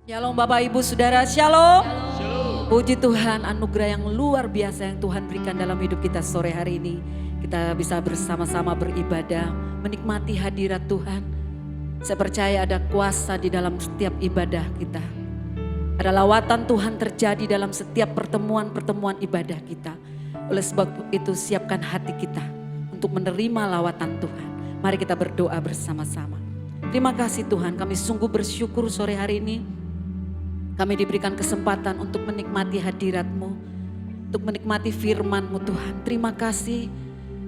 Shalom Bapak Ibu Saudara, shalom. Shalom. Puji Tuhan, anugerah yang luar biasa yang Tuhan berikan dalam hidup kita sore hari ini. Kita bisa bersama-sama beribadah, menikmati hadirat Tuhan. Saya percaya ada kuasa di dalam setiap ibadah kita. Ada lawatan Tuhan terjadi dalam setiap pertemuan-pertemuan ibadah kita. Oleh sebab itu siapkan hati kita untuk menerima lawatan Tuhan. Mari kita berdoa bersama-sama. Terima kasih Tuhan, kami sungguh bersyukur sore hari ini. Kami diberikan kesempatan untuk menikmati hadirat-Mu, untuk menikmati firman-Mu Tuhan. Terima kasih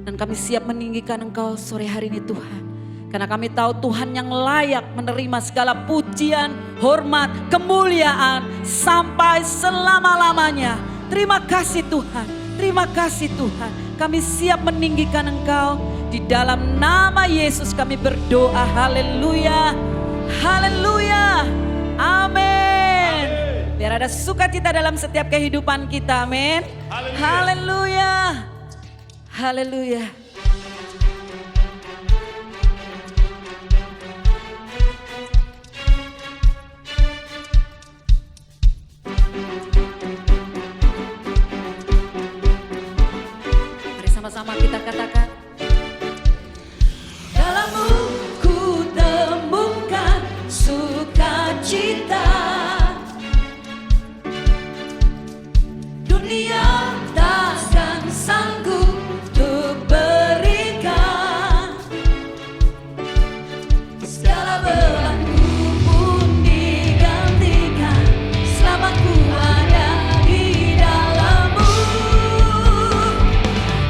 dan kami siap meninggikan Engkau sore hari ini Tuhan. Karena kami tahu Tuhan yang layak menerima segala pujian, hormat, kemuliaan sampai selama-lamanya. Terima kasih Tuhan, terima kasih Tuhan. Kami siap meninggikan Engkau. Di dalam nama Yesus kami berdoa, haleluya, haleluya, amin. Biar ada sukacita dalam setiap kehidupan kita, amin. Haleluya, haleluya. Mari sama-sama kita katakan. Dalam-Mu ku temukan sukacita. Dunia takkan sanggup untuk berikan. Segala belenggu pun digantikan selama ku ada di dalam-Mu.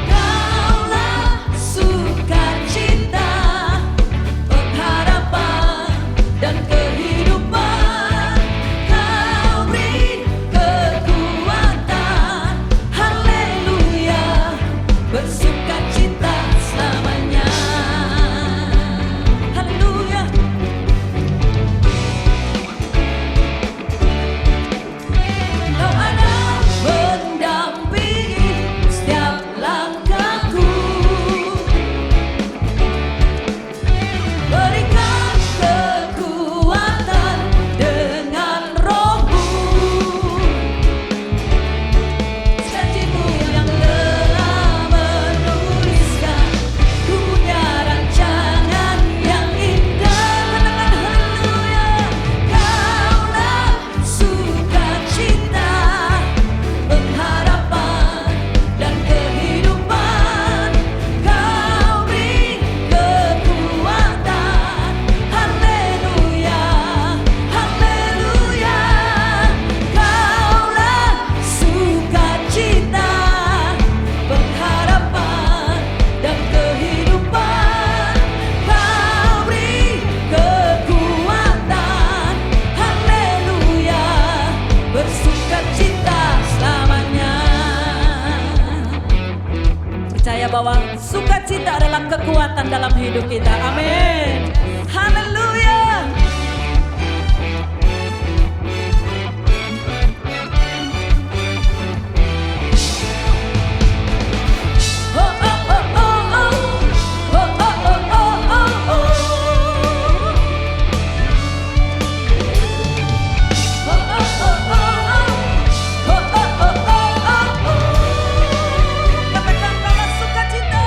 Kaulah sukacita, pengharapan dan kehidupan. Kau beri kekuatan, haleluya, bersukacita selamanya. Haleluya. Kau ada mendampingi setiap langkahku. Berikan kekuatan dengan Roh-Mu. Janji-Mu yang telah menuliskan, ku punya rancangan yang indah. Katakan haleluya. Kaulah sukacita, pengharapan dan kehidupan. Kau beri kekuatan, haleluya, haleluya. Kaulah sukacita, pengharapan dan kehidupan. Kau beri kekuatan, haleluya, bersukacita selamanya. Percaya bahwa sukacita adalah kekuatan dalam hidup kita. Amin. Haleluya. Oh, oh, oh, oh, oh. Oh, oh, oh, oh, oh, oh. Oh, oh, oh, oh, oh. Oh, oh, oh, oh, oh, oh. Katakan kaulah sukacita.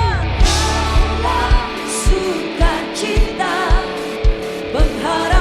Kaulah sukacita, pengharapan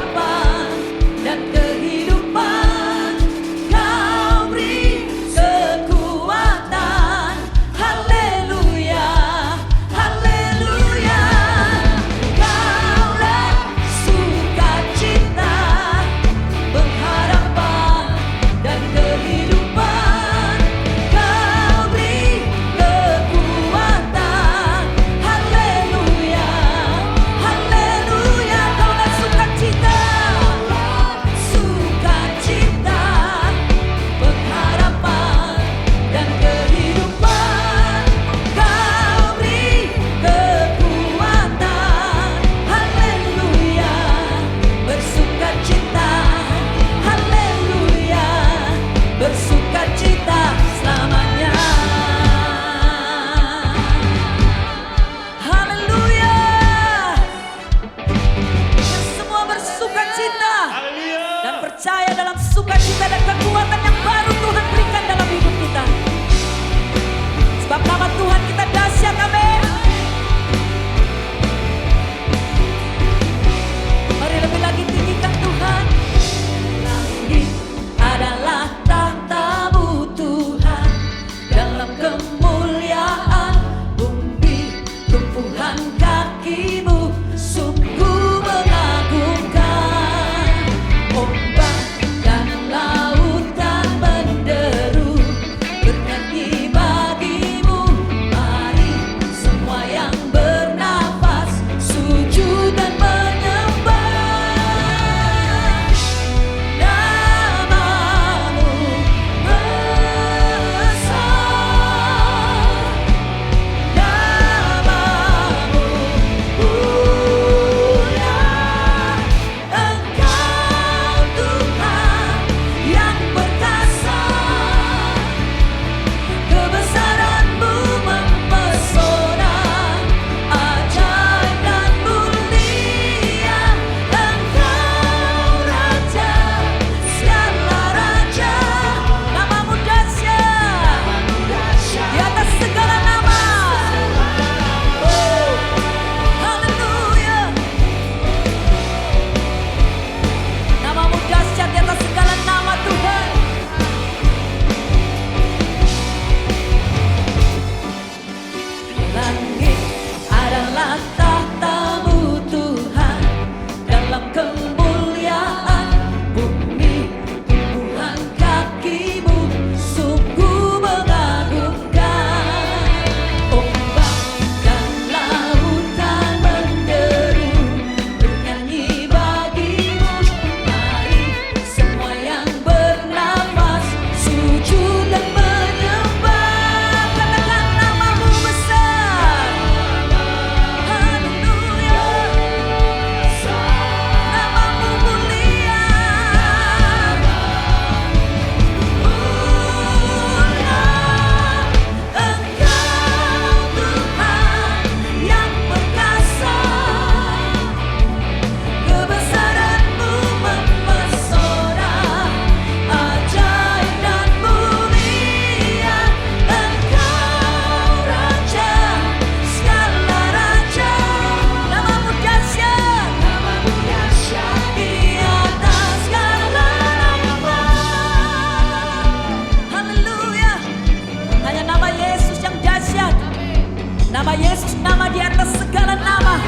Nama Yesus, nama di atas segala nama.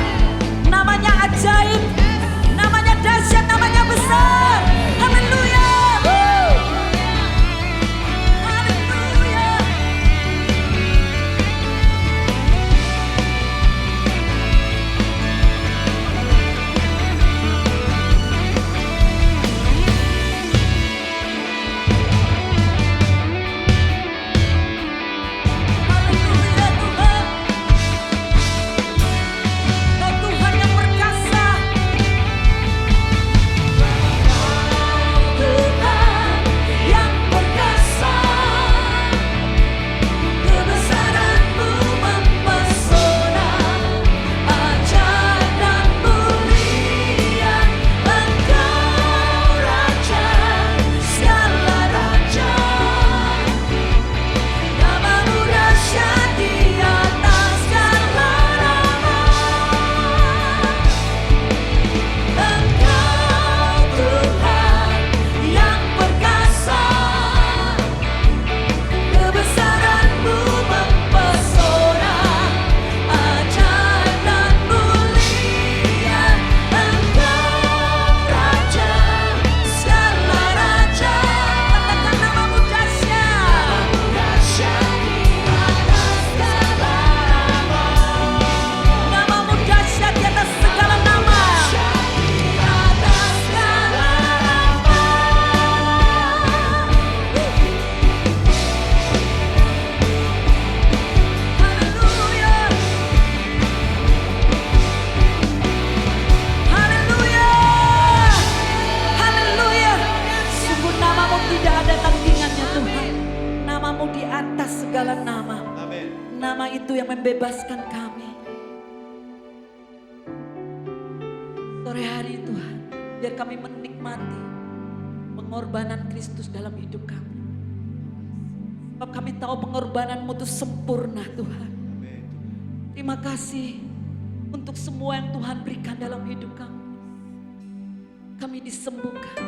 Namanya ajaib, namanya dahsyat, namanya besar. Haleluya. Haleluya. Nama itu yang membebaskan kami. Sore hari Tuhan, biar kami menikmati pengorbanan Kristus dalam hidup kami. Sebab kami tahu pengorbanan-Mu itu sempurna Tuhan. Terima kasih untuk semua yang Tuhan berikan dalam hidup kami. Kami disembuhkan,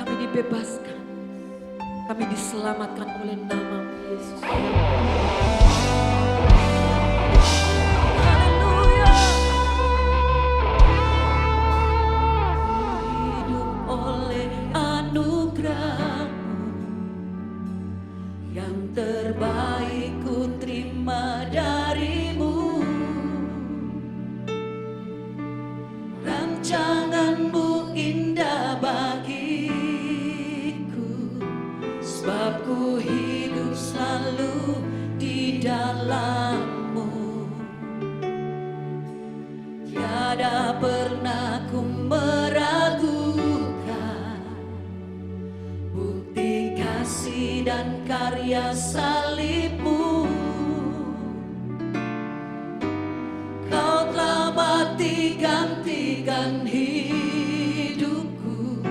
kami dibebaskan, kami diselamatkan oleh nama Yesus. Terbaik ku terima darimu, rancangan-Mu indah bagiku, sebab ku hidup selalu di dalam-Mu. Tiada pernah ku meragukan bukti kasih dan karya salib-Mu. Kau telah mati gantikan hidupku,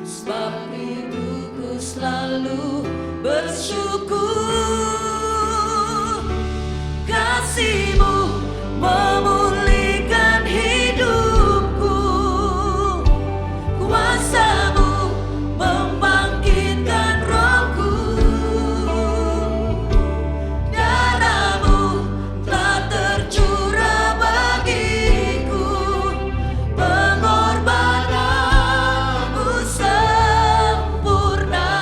sebab itu ku selalu bersyukur. Kasih-Mu memulihkan hidupku, kuasa-Mu membangkitkan rohku. Darah-Mu telah tercurah bagiku, pengorbanan-Mu sempurna.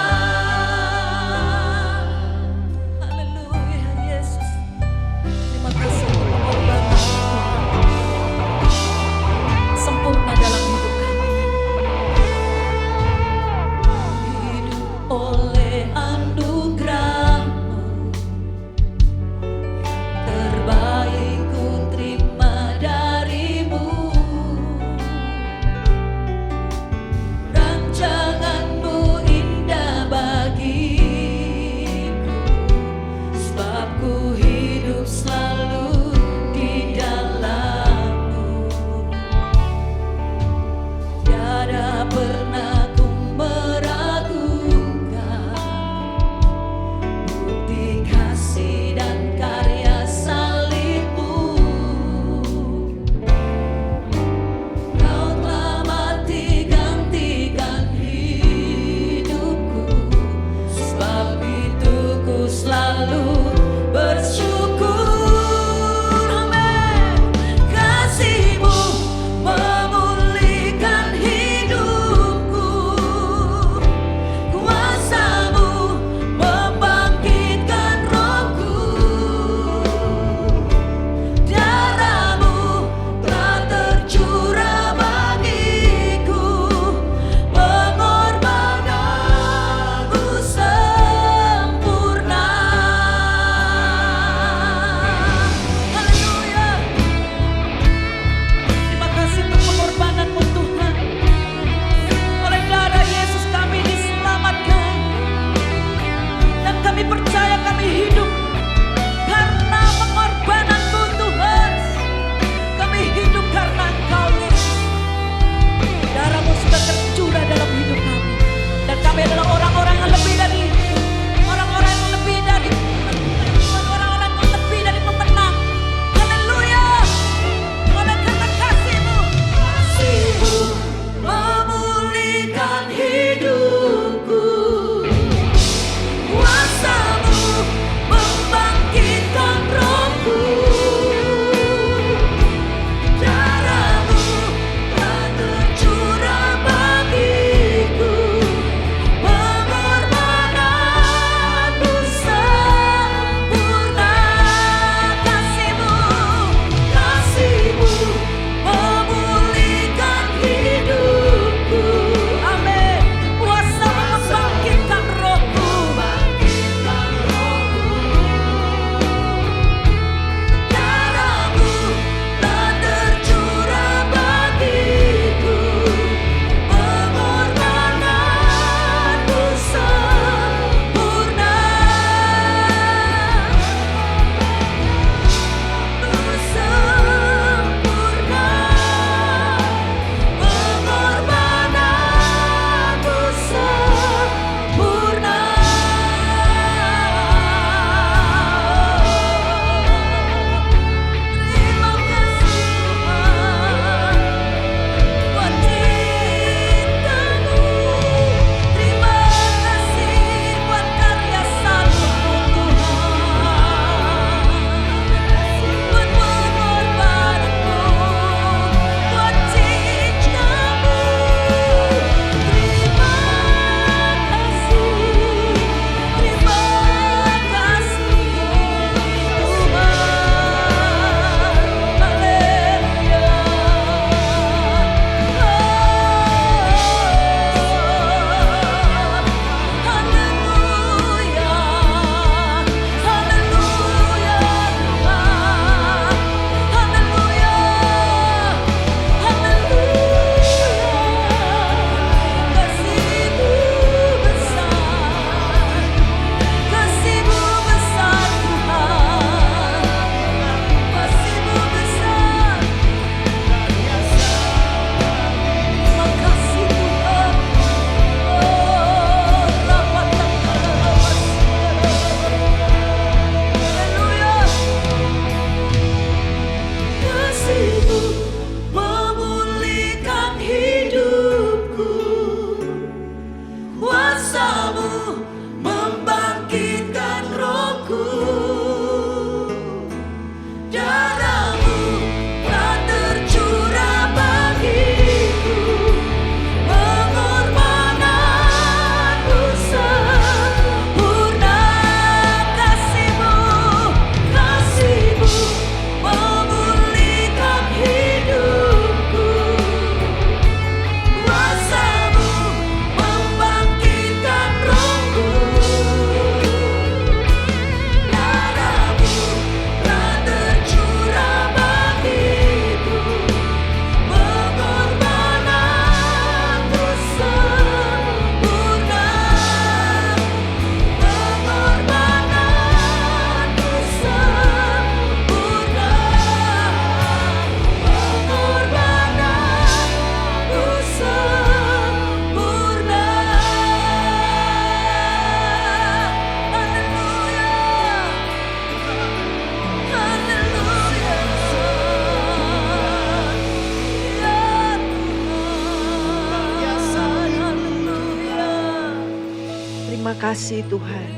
kasih Tuhan.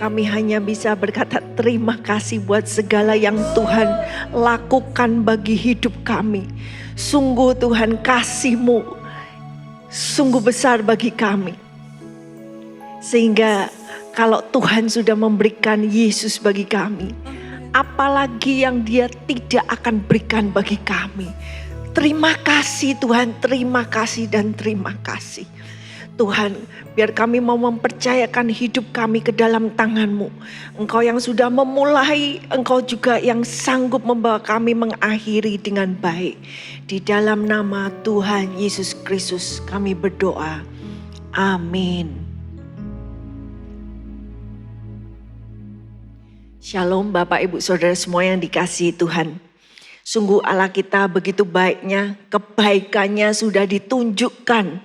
Kami hanya bisa berkata terima kasih buat segala yang Tuhan lakukan bagi hidup kami. Sungguh Tuhan, kasih-Mu sungguh besar bagi kami. Sehingga kalau Tuhan sudah memberikan Yesus bagi kami, apalagi yang Dia tidak akan berikan bagi kami. Terima kasih Tuhan, terima kasih dan terima kasih. Tuhan, biar kami mau mempercayakan hidup kami ke dalam tangan-Mu. Engkau yang sudah memulai, Engkau juga yang sanggup membawa kami mengakhiri dengan baik. Di dalam nama Tuhan Yesus Kristus kami berdoa. Amin. Shalom Bapak Ibu Saudara semua yang dikasihi Tuhan. Sungguh Allah kita begitu baiknya, kebaikannya sudah ditunjukkan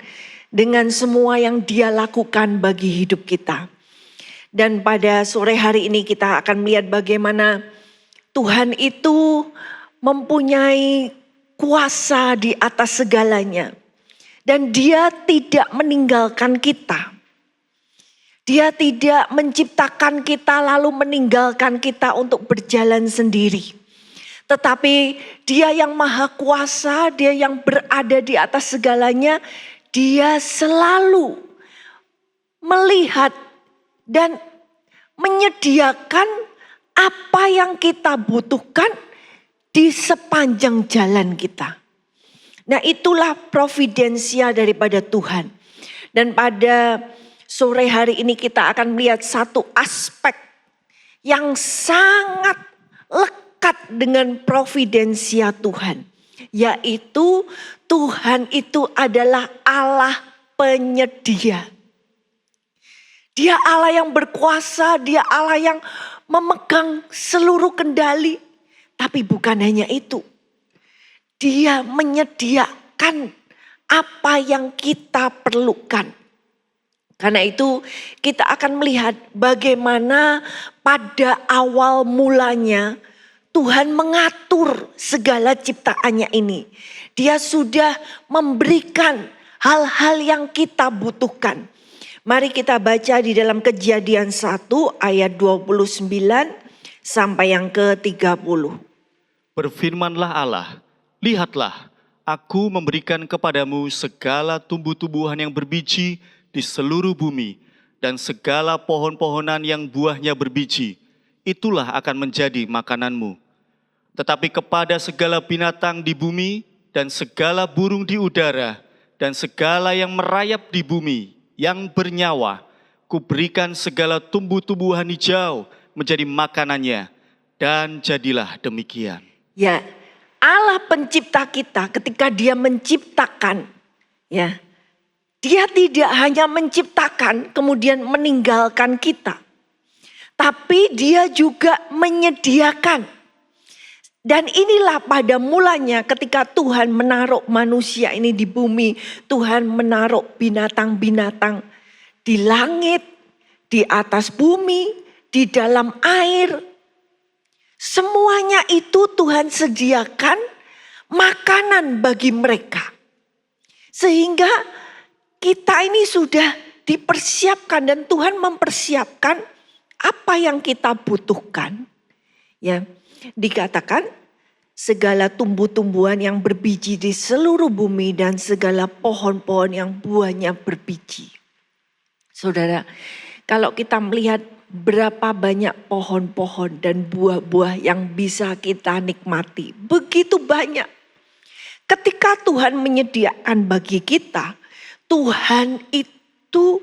dengan semua yang Dia lakukan bagi hidup kita. Dan pada sore hari ini kita akan melihat bagaimana Tuhan itu mempunyai kuasa di atas segalanya. Dan Dia tidak meninggalkan kita. Dia tidak menciptakan kita lalu meninggalkan kita untuk berjalan sendiri. Tetapi Dia yang maha kuasa, Dia yang berada di atas segalanya, Dia selalu melihat dan menyediakan apa yang kita butuhkan di sepanjang jalan kita. Nah, itulah providensia daripada Tuhan. Dan pada sore hari ini kita akan melihat satu aspek yang sangat lekat dengan providensia Tuhan. Yaitu Tuhan itu adalah Allah penyedia. Dia Allah yang berkuasa, Dia Allah yang memegang seluruh kendali. Tapi bukan hanya itu. Dia menyediakan apa yang kita perlukan. Karena itu kita akan melihat bagaimana pada awal mulanya Tuhan mengatur segala ciptaannya ini. Dia sudah memberikan hal-hal yang kita butuhkan. Mari kita baca di dalam Kejadian 1 ayat 29 sampai yang ke-30. Berfirmanlah Allah, lihatlah, aku memberikan kepadamu segala tumbuh-tumbuhan yang berbiji di seluruh bumi dan segala pohon-pohonan yang buahnya berbiji. Itulah akan menjadi makananmu. Tetapi kepada segala binatang di bumi dan segala burung di udara dan segala yang merayap di bumi yang bernyawa, kuberikan segala tumbuh-tumbuhan hijau menjadi makanannya, dan jadilah demikian. Ya, Allah pencipta kita ketika Dia menciptakan, ya, Dia tidak hanya menciptakan kemudian meninggalkan kita. Tapi Dia juga menyediakan. Dan inilah pada mulanya ketika Tuhan menaruh manusia ini di bumi. Tuhan menaruh binatang-binatang di langit, di atas bumi, di dalam air. Semuanya itu Tuhan sediakan makanan bagi mereka. Sehingga kita ini sudah dipersiapkan dan Tuhan mempersiapkan apa yang kita butuhkan. Ya, dikatakan segala tumbuh-tumbuhan yang berbiji di seluruh bumi dan segala pohon-pohon yang buahnya berbiji. Saudara, kalau kita melihat berapa banyak pohon-pohon dan buah-buah yang bisa kita nikmati, begitu banyak. Ketika Tuhan menyediakan bagi kita, Tuhan itu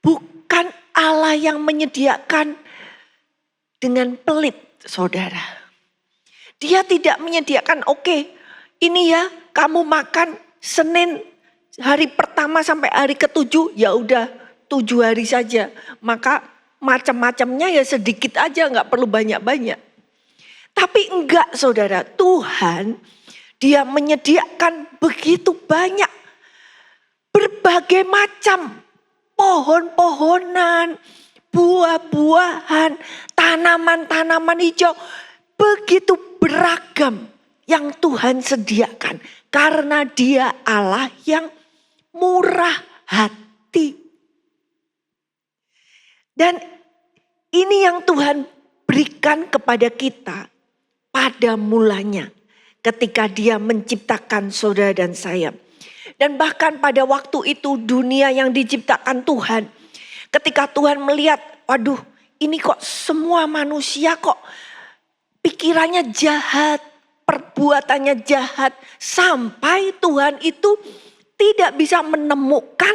bukan Allah yang menyediakan dengan pelit, saudara. Dia tidak menyediakan, oke, ini ya kamu makan Senin hari pertama sampai hari ke-7, ya udah 7 hari saja. Maka macam-macamnya ya sedikit aja, nggak perlu banyak-banyak. Tapi enggak, saudara, Tuhan Dia menyediakan begitu banyak berbagai macam pohon-pohonan, buah-buahan, tanaman-tanaman hijau. Begitu beragam yang Tuhan sediakan. Karena Dia Allah yang murah hati. Dan ini yang Tuhan berikan kepada kita pada mulanya ketika Dia menciptakan saudara dan saya. Dan bahkan pada waktu itu dunia yang diciptakan Tuhan, ketika Tuhan melihat, waduh, ini kok semua manusia kok pikirannya jahat, perbuatannya jahat, sampai Tuhan itu tidak bisa menemukan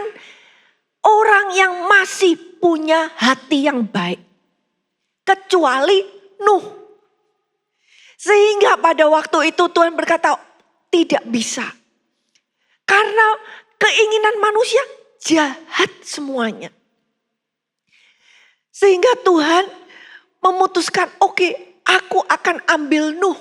orang yang masih punya hati yang baik. Kecuali Nuh. Sehingga pada waktu itu Tuhan berkata, tidak bisa. Karena keinginan manusia jahat semuanya. Sehingga Tuhan memutuskan, oke, aku akan ambil Nuh.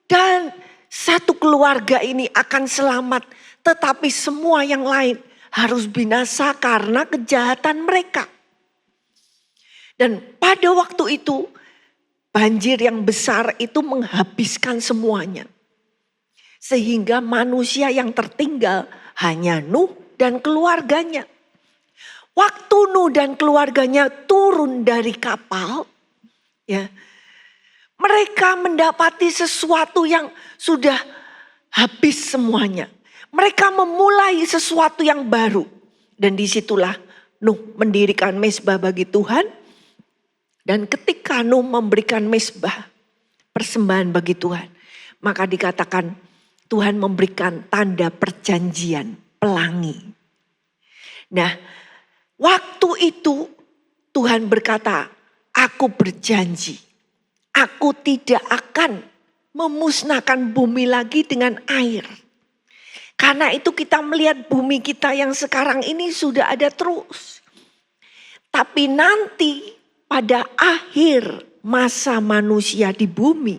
Dan satu keluarga ini akan selamat. Tetapi semua yang lain harus binasa karena kejahatan mereka. Dan pada waktu itu banjir yang besar itu menghabiskan semuanya. Sehingga manusia yang tertinggal hanya Nuh dan keluarganya. Waktu Nuh dan keluarganya turun dari kapal, ya, mereka mendapati sesuatu yang sudah habis semuanya. Mereka memulai sesuatu yang baru. Dan disitulah Nuh mendirikan mezbah bagi Tuhan. Dan ketika Nuh memberikan mezbah, persembahan bagi Tuhan, maka dikatakan Tuhan memberikan tanda perjanjian, pelangi. Nah, waktu itu Tuhan berkata, aku berjanji, aku tidak akan memusnahkan bumi lagi dengan air. Karena itu kita melihat bumi kita yang sekarang ini sudah ada terus. Tapi nanti pada akhir masa manusia di bumi,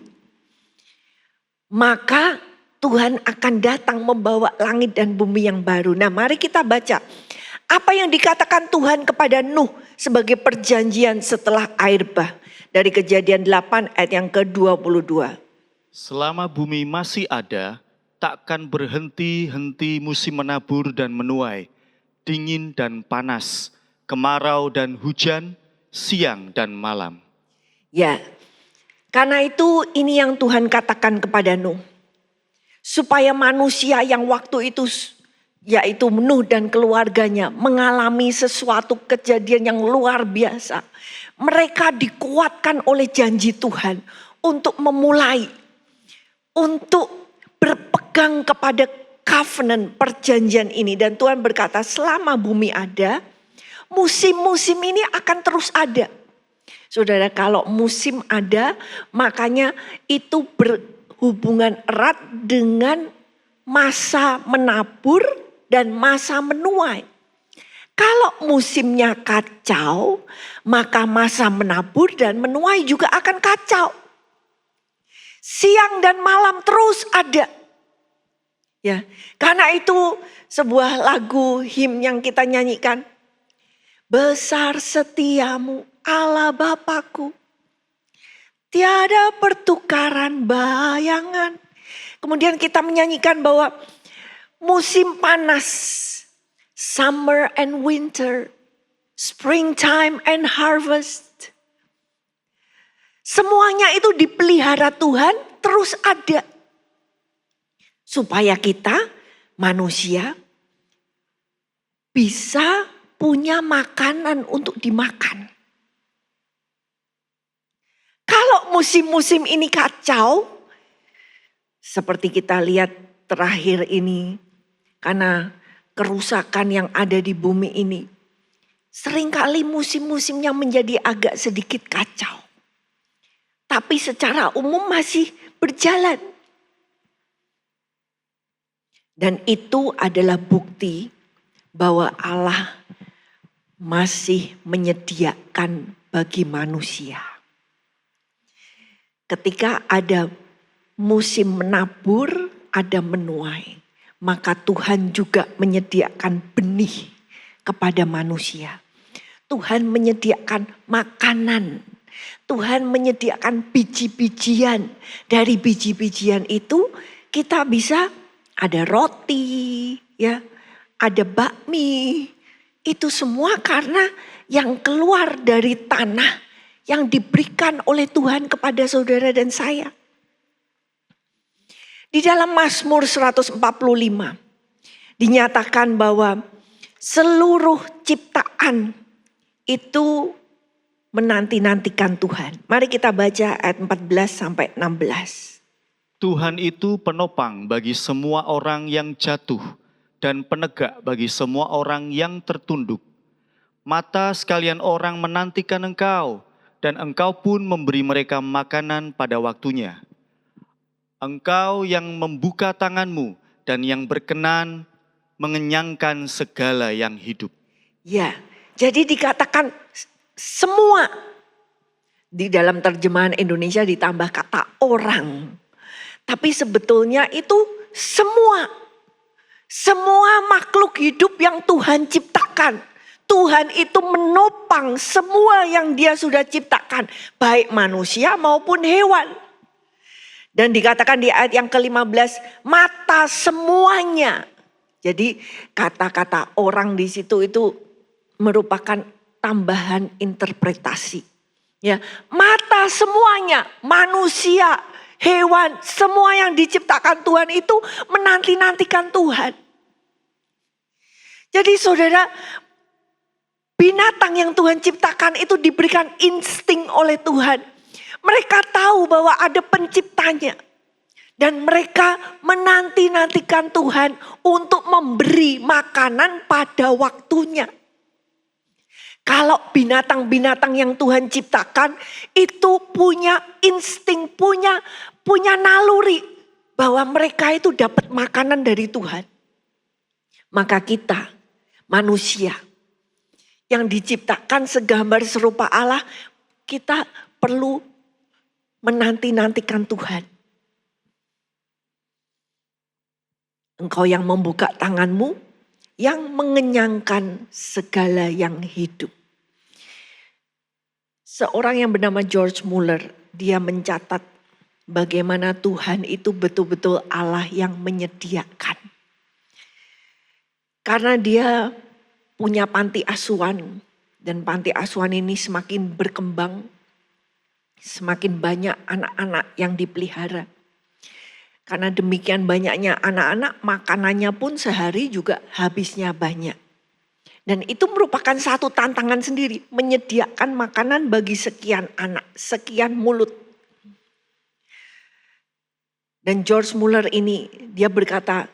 maka Tuhan akan datang membawa langit dan bumi yang baru. Nah, mari kita baca apa yang dikatakan Tuhan kepada Nuh sebagai perjanjian setelah air bah. Dari Kejadian 8 ayat yang ke-22. Selama bumi masih ada, takkan berhenti-henti musim menabur dan menuai, dingin dan panas, kemarau dan hujan, siang dan malam. Ya, karena itu ini yang Tuhan katakan kepada Nuh. Supaya manusia yang waktu itu, yaitu Nuh dan keluarganya, mengalami sesuatu kejadian yang luar biasa. Mereka dikuatkan oleh janji Tuhan untuk memulai, untuk berpegang kepada covenant perjanjian ini. Dan Tuhan berkata, selama bumi ada, musim-musim ini akan terus ada. Saudara, kalau musim ada, makanya itu berhubungan erat dengan masa menabur dan masa menuai. Kalau musimnya kacau, maka masa menabur dan menuai juga akan kacau. Siang dan malam terus ada. Ya, karena itu sebuah lagu him yang kita nyanyikan. Besar setiamu Allah Bapakku, tiada pertukaran bayangan. Kemudian kita menyanyikan bahwa musim panas, summer and winter, springtime and harvest. Semuanya itu dipelihara Tuhan terus ada. Supaya kita manusia bisa punya makanan untuk dimakan. Kalau musim-musim ini kacau, seperti kita lihat terakhir ini, karena kerusakan yang ada di bumi ini, seringkali musim-musimnya menjadi agak sedikit kacau. Tapi secara umum masih berjalan. Dan itu adalah bukti bahwa Allah masih menyediakan bagi manusia. Ketika ada musim menabur, ada menuai. Maka Tuhan juga menyediakan benih kepada manusia. Tuhan menyediakan makanan. Tuhan menyediakan biji-bijian. Dari biji-bijian itu kita bisa ada roti, ya, ada bakmi, Itu semua karena yang keluar dari tanah yang diberikan oleh Tuhan kepada saudara dan saya. Di dalam Mazmur 145 dinyatakan bahwa seluruh ciptaan itu menanti-nantikan Tuhan. Mari kita baca ayat 14 sampai 16. Tuhan itu penopang bagi semua orang yang jatuh dan penegak bagi semua orang yang tertunduk. Mata sekalian orang menantikan Engkau, dan Engkau pun memberi mereka makanan pada waktunya. Engkau yang membuka tanganmu dan yang berkenan mengenyangkan segala yang hidup. Ya, jadi dikatakan semua. Di dalam terjemahan Indonesia ditambah kata orang. Tapi sebetulnya itu semua. Semua makhluk hidup yang Tuhan ciptakan. Tuhan itu menopang semua yang Dia sudah ciptakan. Baik manusia maupun hewan. Dan dikatakan di ayat yang ke-15, mata semuanya. Jadi kata-kata orang di situ itu merupakan tambahan interpretasi. Ya, mata semuanya, manusia, hewan, semua yang diciptakan Tuhan itu menanti-nantikan Tuhan. Jadi saudara, binatang yang Tuhan ciptakan itu diberikan insting oleh Tuhan. Mereka tahu bahwa ada penciptanya. Dan mereka menanti-nantikan Tuhan untuk memberi makanan pada waktunya. Kalau binatang-binatang yang Tuhan ciptakan itu punya insting, punya naluri bahwa mereka itu dapat makanan dari Tuhan. Maka kita manusia yang diciptakan segambar serupa Allah, kita perlu menanti-nantikan Tuhan. Engkau yang membuka tanganmu, yang mengenyangkan segala yang hidup. Seorang yang bernama George Muller, dia mencatat bagaimana Tuhan itu betul-betul Allah yang menyediakan. Karena dia punya panti asuhan, dan panti asuhan ini semakin berkembang, semakin banyak anak-anak yang dipelihara. Karena demikian banyaknya anak-anak, makanannya pun sehari juga habisnya banyak. Dan itu merupakan satu tantangan sendiri, menyediakan makanan bagi sekian anak, sekian mulut. Dan George Muller ini, dia berkata,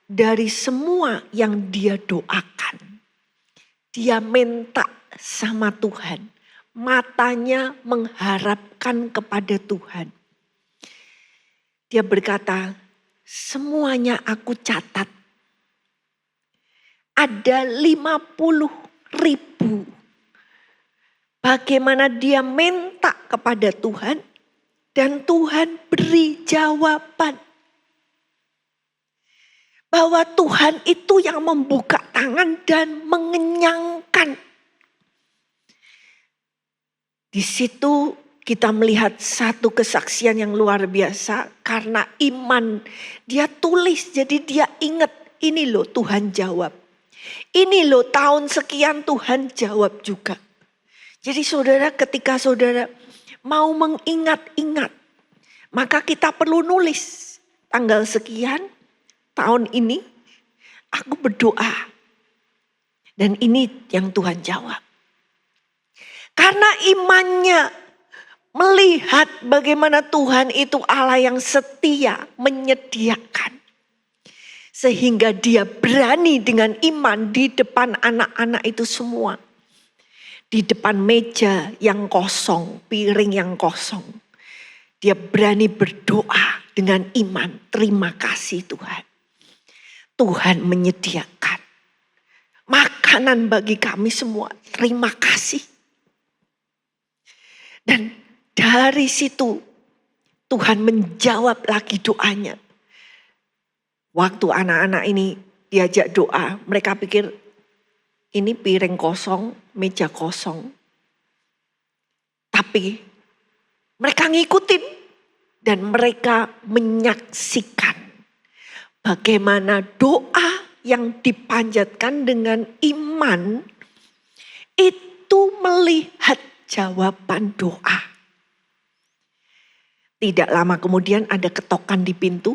dari semua yang dia doakan, dia minta sama Tuhan, matanya mengharapkan kepada Tuhan. Dia berkata, semuanya aku catat. Ada 50.000. Bagaimana dia minta kepada Tuhan dan Tuhan beri jawaban. Bahwa Tuhan itu yang membuka tangan dan mengenyangkan. Di situ kita melihat satu kesaksian yang luar biasa karena iman. Dia tulis, jadi dia ingat, ini loh Tuhan jawab. Ini loh tahun sekian Tuhan jawab juga. Jadi saudara, ketika saudara mau mengingat-ingat, maka kita perlu nulis tanggal sekian tahun ini aku berdoa. Dan ini yang Tuhan jawab. Karena imannya melihat bagaimana Tuhan itu Allah yang setia menyediakan. Sehingga dia berani dengan iman di depan anak-anak itu semua. Di depan meja yang kosong, piring yang kosong. Dia berani berdoa dengan iman. Terima kasih Tuhan. Tuhan menyediakan makanan bagi kami semua. Terima kasih. Dan dari situ Tuhan menjawab lagi doanya. Waktu anak-anak ini diajak doa, mereka pikir ini piring kosong, meja kosong. Tapi mereka ngikutin dan mereka menyaksikan bagaimana doa yang dipanjatkan dengan iman itu melihat jawaban doa. Tidak lama kemudian ada ketokan di pintu.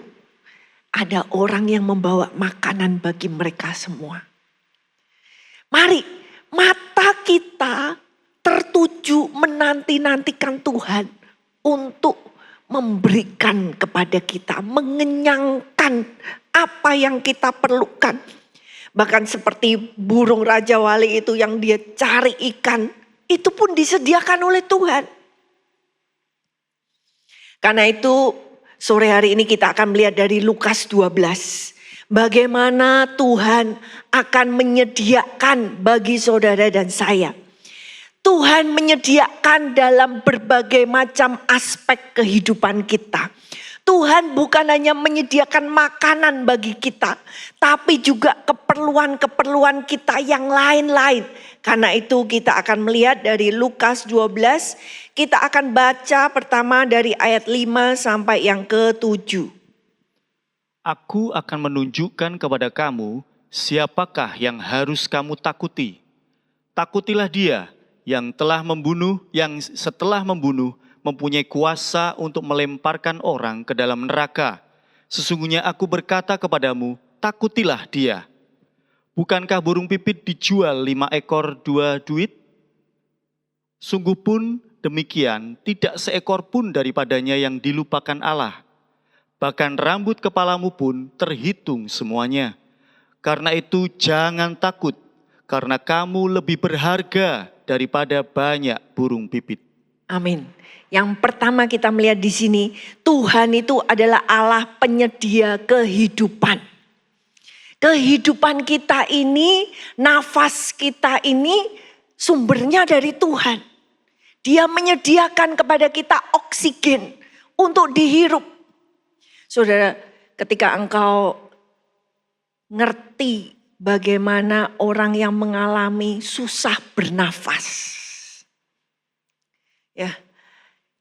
Ada orang yang membawa makanan bagi mereka semua. Mari, mata kita tertuju menanti-nantikan Tuhan untuk memberikan kepada kita, mengenyangkan apa yang kita perlukan. Bahkan seperti burung Raja Wali itu yang dia cari ikan, itu pun disediakan oleh Tuhan. Karena itu sore hari ini kita akan melihat dari Lukas 12. Bagaimana Tuhan akan menyediakan bagi saudara dan saya. Tuhan menyediakan dalam berbagai macam aspek kehidupan kita. Tuhan bukan hanya menyediakan makanan bagi kita, tapi juga keperluan-keperluan kita yang lain-lain. Karena itu kita akan melihat dari Lukas 12, kita akan baca pertama dari ayat 5 sampai yang ke-7. Aku akan menunjukkan kepada kamu siapakah yang harus kamu takuti. Takutilah dia yang setelah membunuh mempunyai kuasa untuk melemparkan orang ke dalam neraka. Sesungguhnya aku berkata kepadamu, takutilah dia. Bukankah burung pipit dijual 5 ekor 2 duit? Sungguh pun demikian, tidak seekor pun daripadanya yang dilupakan Allah. Bahkan rambut kepalamu pun terhitung semuanya. Karena itu jangan takut, karena kamu lebih berharga daripada banyak burung pipit. Amin. Yang pertama kita melihat di sini, Tuhan itu adalah Allah penyedia kehidupan. Kehidupan kita ini, nafas kita ini sumbernya dari Tuhan. Dia menyediakan kepada kita oksigen untuk dihirup. Saudara, ketika engkau ngerti bagaimana orang yang mengalami susah bernafas. Ya,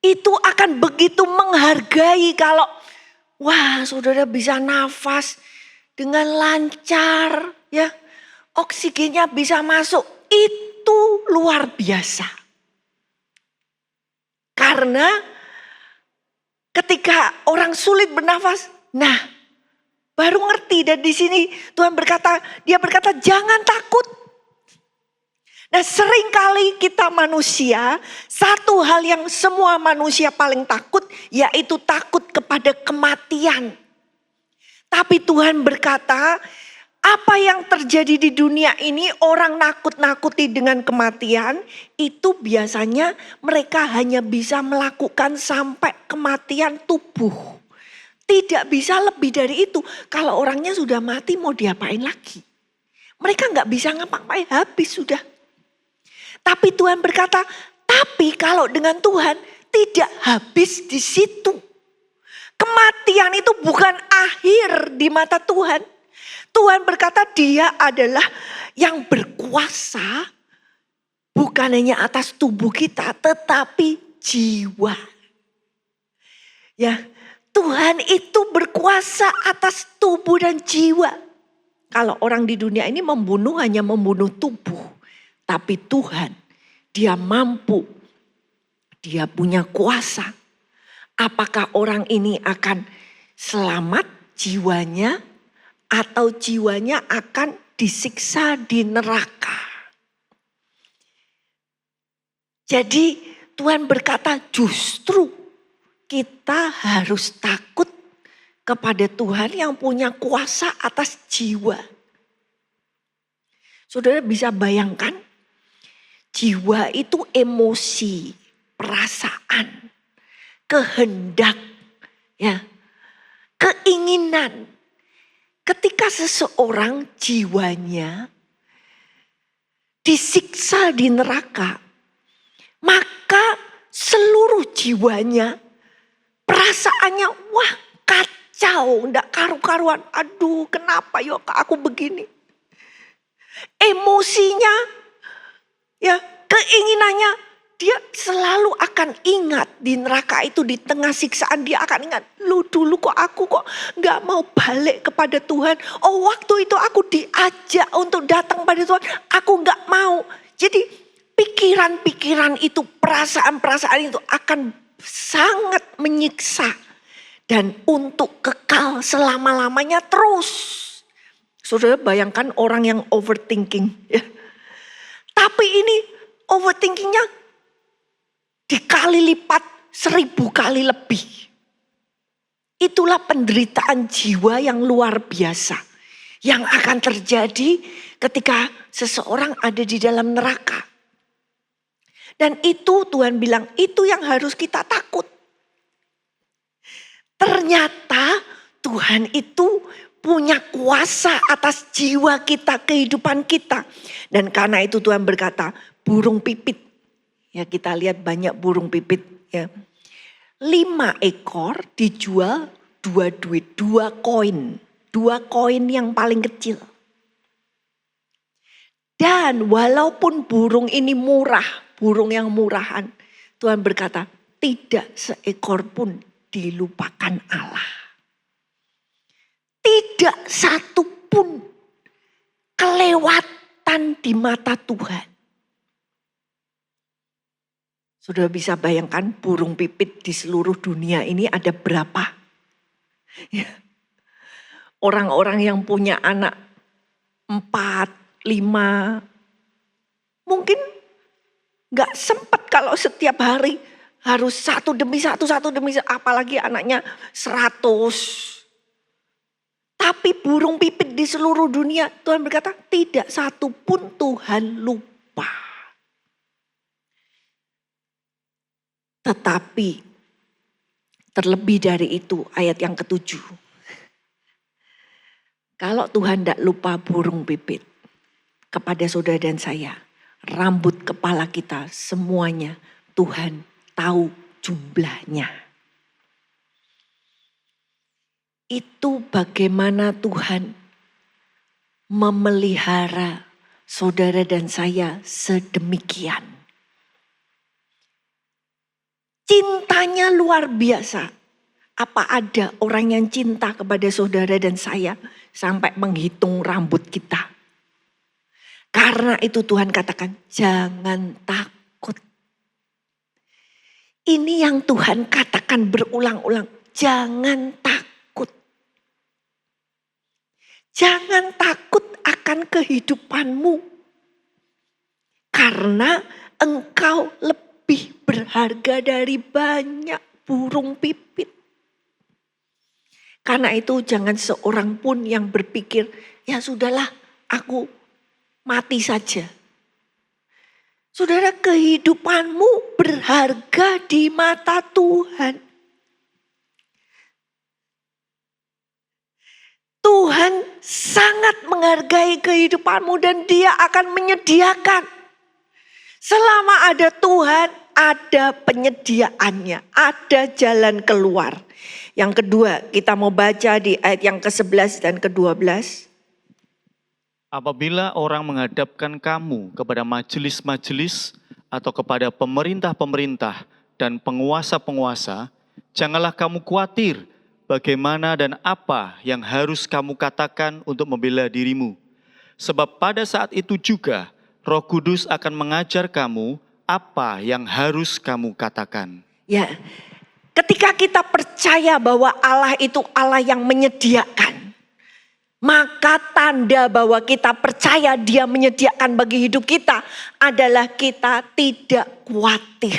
itu akan begitu menghargai kalau wah saudara bisa nafas dengan lancar, ya, oksigennya bisa masuk, itu luar biasa. Karena ketika orang sulit bernafas, nah baru ngerti, dan di sini Tuhan berkata, dia berkata jangan takut. Nah seringkali kita manusia, satu hal yang semua manusia paling takut, yaitu takut kepada kematian. Tapi Tuhan berkata, apa yang terjadi di dunia ini, orang nakut-nakuti dengan kematian, itu biasanya mereka hanya bisa melakukan sampai kematian tubuh. Tidak bisa lebih dari itu. Kalau orangnya sudah mati mau diapain lagi? Mereka gak bisa ngapa-ngapain, habis sudah. Tapi Tuhan berkata, tapi kalau dengan Tuhan tidak habis di situ. Kematian itu bukan akhir di mata Tuhan. Tuhan berkata dia adalah yang berkuasa bukan hanya atas tubuh kita tetapi jiwa. Ya, Tuhan itu berkuasa atas tubuh dan jiwa. Kalau orang di dunia ini membunuh hanya membunuh tubuh. Tapi Tuhan, dia mampu, dia punya kuasa. Apakah orang ini akan selamat jiwanya atau jiwanya akan disiksa di neraka? Jadi Tuhan berkata justru kita harus takut kepada Tuhan yang punya kuasa atas jiwa. Saudara bisa bayangkan, jiwa itu emosi, perasaan, kehendak, ya, keinginan. Ketika seseorang jiwanya disiksa di neraka, maka seluruh jiwanya, perasaannya, wah kacau, enggak karu-karuan. Aduh kenapa ya aku begini. Emosinya, ya, keinginannya, dia selalu akan ingat di neraka itu, di tengah siksaan dia akan ingat, lu dulu kok aku kok gak mau balik kepada Tuhan. Oh waktu itu aku diajak untuk datang pada Tuhan, aku gak mau. Jadi pikiran-pikiran itu, perasaan-perasaan itu akan sangat menyiksa. Dan untuk kekal selama-lamanya terus. Saudara bayangkan orang yang overthinking. Ya. Tapi ini overthinkingnya dikali lipat 1000 kali lebih. Itulah penderitaan jiwa yang luar biasa. Yang akan terjadi ketika seseorang ada di dalam neraka. Dan itu Tuhan bilang, itu yang harus kita takut. Ternyata Tuhan itu punya kuasa atas jiwa kita, kehidupan kita. Dan karena itu Tuhan berkata, burung pipit. Ya, kita lihat banyak burung pipit. Ya. 5 ekor dijual 2 duit, 2 koin. 2 koin yang paling kecil. Dan walaupun burung ini murah, burung yang murahan, Tuhan berkata, tidak seekor pun dilupakan Allah. Tidak satu pun kelewatan di mata Tuhan. Sudah bisa bayangkan burung pipit di seluruh dunia ini ada berapa? Ya. Orang-orang yang punya anak 4, 5, mungkin gak sempat kalau setiap hari harus satu demi satu, apalagi anaknya 100. Tapi burung pipit di seluruh dunia, Tuhan berkata tidak satu pun Tuhan lupa. Tetapi terlebih dari itu ayat yang ke-7. Kalau Tuhan tidak lupa burung pipit kepada saudara dan saya, rambut kepala kita semuanya Tuhan tahu jumlahnya. Itu bagaimana Tuhan memelihara saudara dan saya sedemikian. Cintanya luar biasa. Apa ada orang yang cinta kepada saudara dan saya sampai menghitung rambut kita? Karena itu Tuhan katakan jangan takut. Ini yang Tuhan katakan berulang-ulang. Jangan takut. Jangan takut akan kehidupanmu. Karena engkau lebih berharga dari banyak burung pipit. Karena itu jangan seorang pun yang berpikir, ya sudahlah aku mati saja. Saudara, kehidupanmu berharga di mata Tuhan. Tuhan sangat menghargai kehidupanmu dan Dia akan menyediakan. Selama ada Tuhan, ada penyediaannya, ada jalan keluar. Yang kedua, kita mau baca di ayat yang ke-11 dan ke-12. Apabila orang menghadapkan kamu kepada majelis-majelis atau kepada pemerintah-pemerintah dan penguasa-penguasa, janganlah kamu khawatir bagaimana dan apa yang harus kamu katakan untuk membela dirimu. Sebab pada saat itu juga Roh Kudus akan mengajar kamu apa yang harus kamu katakan. Ya, ketika kita percaya bahwa Allah itu Allah yang menyediakan, maka tanda bahwa kita percaya Dia menyediakan bagi hidup kita adalah kita tidak khawatir.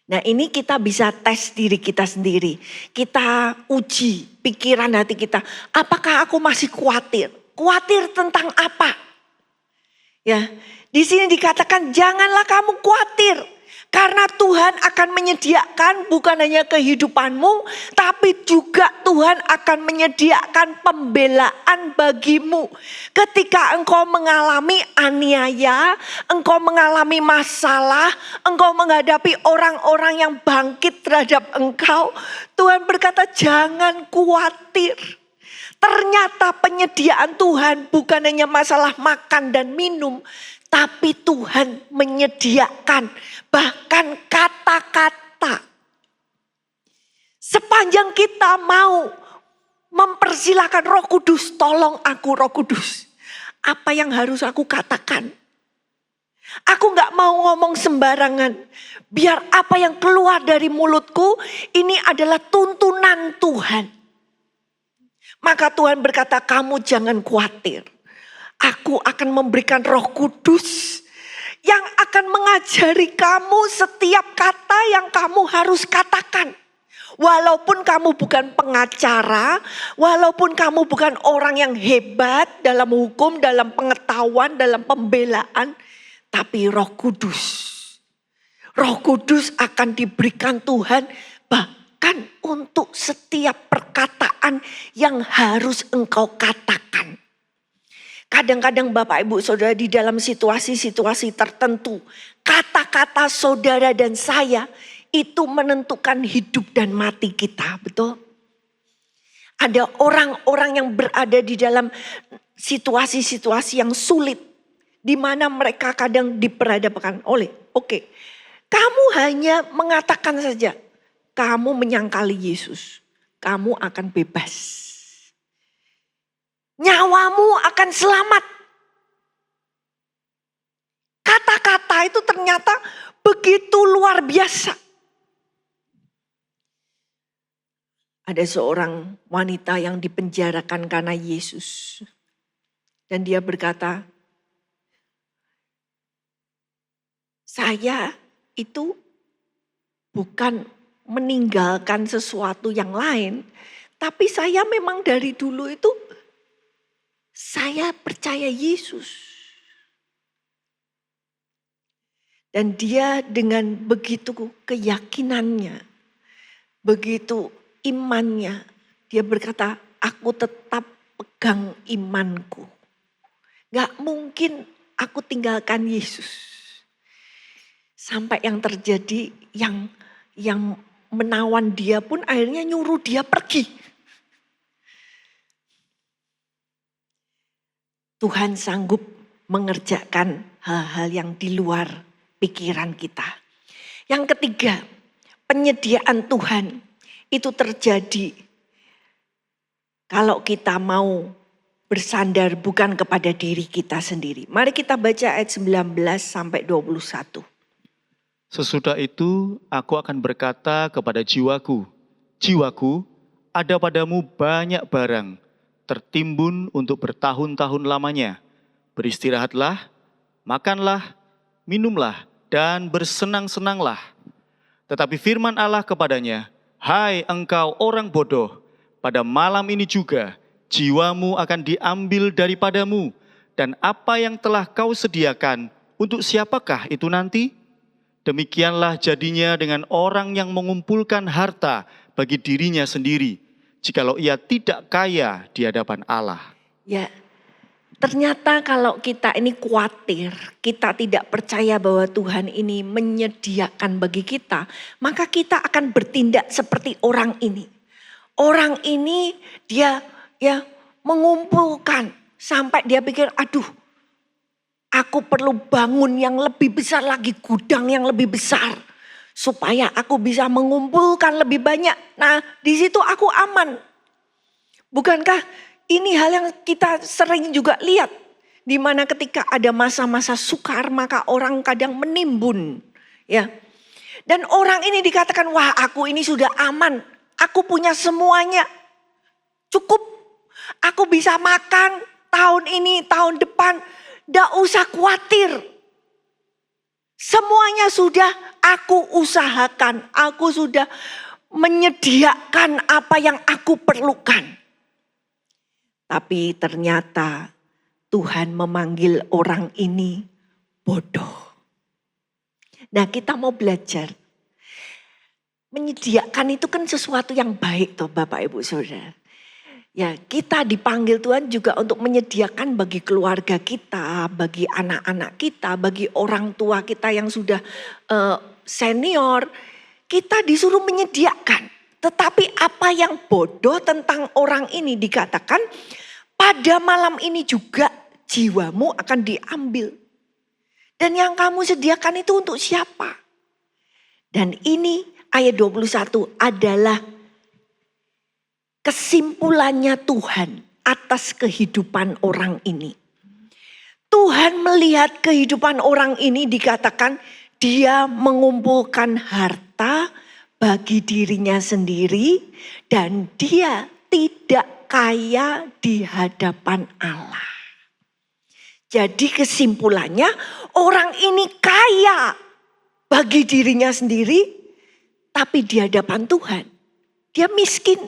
Nah, ini kita bisa tes diri kita sendiri. Kita uji pikiran hati kita. Apakah aku masih khawatir? Khawatir tentang apa? Ya, di sini dikatakan janganlah kamu khawatir. Karena Tuhan akan menyediakan bukan hanya kehidupanmu, tapi juga Tuhan akan menyediakan pembelaan bagimu. Ketika engkau mengalami aniaya, engkau mengalami masalah, engkau menghadapi orang-orang yang bangkit terhadap engkau, Tuhan berkata jangan khawatir. Ternyata penyediaan Tuhan bukan hanya masalah makan dan minum, tapi Tuhan menyediakan bahkan kata-kata. Sepanjang kita mau mempersilahkan Roh Kudus, tolong aku Roh Kudus. Apa yang harus aku katakan? Aku gak mau ngomong sembarangan. Biar apa yang keluar dari mulutku ini adalah tuntunan Tuhan. Maka Tuhan berkata, kamu jangan khawatir. Aku akan memberikan Roh Kudus yang akan mengajari kamu setiap kata yang kamu harus katakan. Walaupun kamu bukan pengacara, walaupun kamu bukan orang yang hebat dalam hukum, dalam pengetahuan, dalam pembelaan, tapi Roh Kudus akan diberikan Tuhan bahkan untuk setiap perkataan yang harus engkau katakan. Kadang-kadang Bapak Ibu Saudara di dalam situasi-situasi tertentu, kata-kata saudara dan saya itu menentukan hidup dan mati kita, betul? Ada orang-orang yang berada di dalam situasi-situasi yang sulit, di mana mereka kadang diperhadapkan oleh, oke, kamu hanya mengatakan saja, kamu menyangkali Yesus, kamu akan bebas. Nyawamu akan selamat. Kata-kata itu ternyata begitu luar biasa. Ada seorang wanita yang dipenjarakan karena Yesus. Dan dia berkata, saya itu bukan meninggalkan sesuatu yang lain. Tapi saya memang dari dulu itu, saya percaya Yesus. Dan dia dengan begitu keyakinannya, begitu imannya, dia berkata, aku tetap pegang imanku. Gak mungkin aku tinggalkan Yesus. Sampai yang terjadi yang menawan dia pun akhirnya nyuruh dia pergi. Tuhan sanggup mengerjakan hal-hal yang di luar pikiran kita. Yang ketiga, penyediaan Tuhan itu terjadi kalau kita mau bersandar bukan kepada diri kita sendiri. Mari kita baca ayat 19 sampai 21. Sesudah itu aku akan berkata kepada jiwaku, jiwaku, ada padamu banyak barang, tertimbun untuk bertahun-tahun lamanya. Beristirahatlah, makanlah, minumlah, dan bersenang-senanglah. Tetapi firman Allah kepadanya, hai engkau orang bodoh, pada malam ini juga jiwamu akan diambil daripadamu, dan apa yang telah kau sediakan, untuk siapakah itu nanti? Demikianlah jadinya dengan orang yang mengumpulkan harta bagi dirinya sendiri, jikalau ia tidak kaya di hadapan Allah. Ya, ternyata kalau kita ini khawatir, kita tidak percaya bahwa Tuhan ini menyediakan bagi kita, maka kita akan bertindak seperti orang ini. Orang ini dia mengumpulkan sampai dia pikir, aduh, aku perlu bangun yang lebih besar lagi, gudang yang lebih besar. Supaya aku bisa mengumpulkan lebih banyak. Nah, di situ aku aman. Bukankah ini hal yang kita sering juga lihat. Di mana ketika ada masa-masa sukar, maka orang kadang menimbun. Ya. Dan orang ini dikatakan, wah aku ini sudah aman. Aku punya semuanya. Cukup. Aku bisa makan tahun ini, tahun depan. Nggak usah khawatir. Semuanya sudah aku usahakan. Aku sudah menyediakan apa yang aku perlukan. Tapi ternyata Tuhan memanggil orang ini bodoh. Nah, kita mau belajar. Menyediakan itu kan sesuatu yang baik toh Bapak Ibu Saudara. Ya, kita dipanggil Tuhan juga untuk menyediakan bagi keluarga kita, bagi anak-anak kita, bagi orang tua kita yang sudah senior. Kita disuruh menyediakan. Tetapi apa yang bodoh tentang orang ini dikatakan, pada malam ini juga jiwamu akan diambil. Dan yang kamu sediakan itu untuk siapa? Dan ini ayat 21 adalah kesimpulannya Tuhan atas kehidupan orang ini. Tuhan melihat kehidupan orang ini, dikatakan dia mengumpulkan harta bagi dirinya sendiri dan dia tidak kaya di hadapan Allah. Jadi kesimpulannya, orang ini kaya bagi dirinya sendiri, tapi di hadapan Tuhan dia miskin.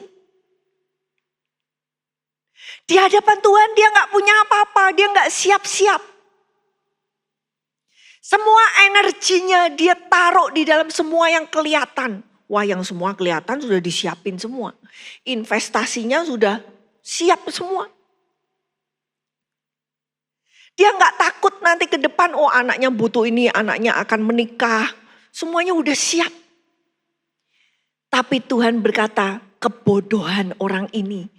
Di hadapan Tuhan dia gak punya apa-apa, dia gak siap-siap. Semua energinya dia taruh di dalam semua yang kelihatan. Wah, yang semua kelihatan sudah disiapin semua. Investasinya sudah siap semua. Dia gak takut nanti ke depan, oh anaknya butuh ini, anaknya akan menikah. Semuanya udah siap. Tapi Tuhan berkata, kebodohan orang ini.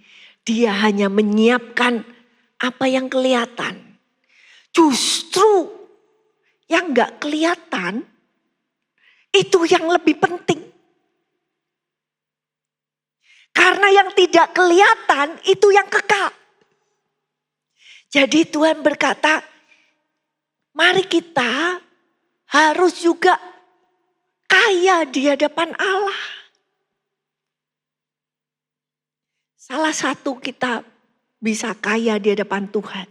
Dia hanya menyiapkan apa yang kelihatan. Justru yang gak kelihatan itu yang lebih penting. Karena yang tidak kelihatan itu yang kekal. Jadi Tuhan berkata, mari kita harus juga kaya di hadapan Allah. Salah satu kita bisa kaya di hadapan Tuhan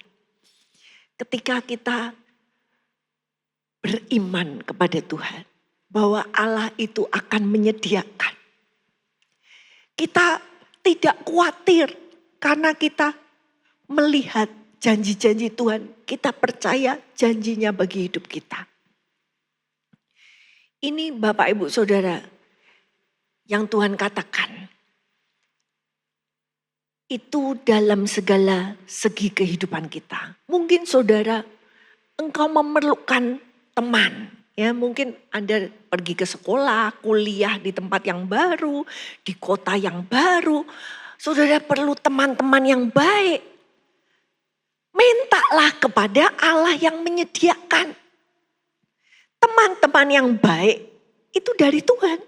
ketika kita beriman kepada Tuhan bahwa Allah itu akan menyediakan. Kita tidak khawatir karena kita melihat janji-janji Tuhan. Kita percaya janjinya bagi hidup kita. Ini Bapak Ibu Saudara yang Tuhan katakan. Itu dalam segala segi kehidupan kita. Mungkin saudara, engkau memerlukan teman. Ya, mungkin Anda pergi ke sekolah, kuliah di tempat yang baru, di kota yang baru. Saudara perlu teman-teman yang baik. Mintalah kepada Allah yang menyediakan. Teman-teman yang baik itu dari Tuhan.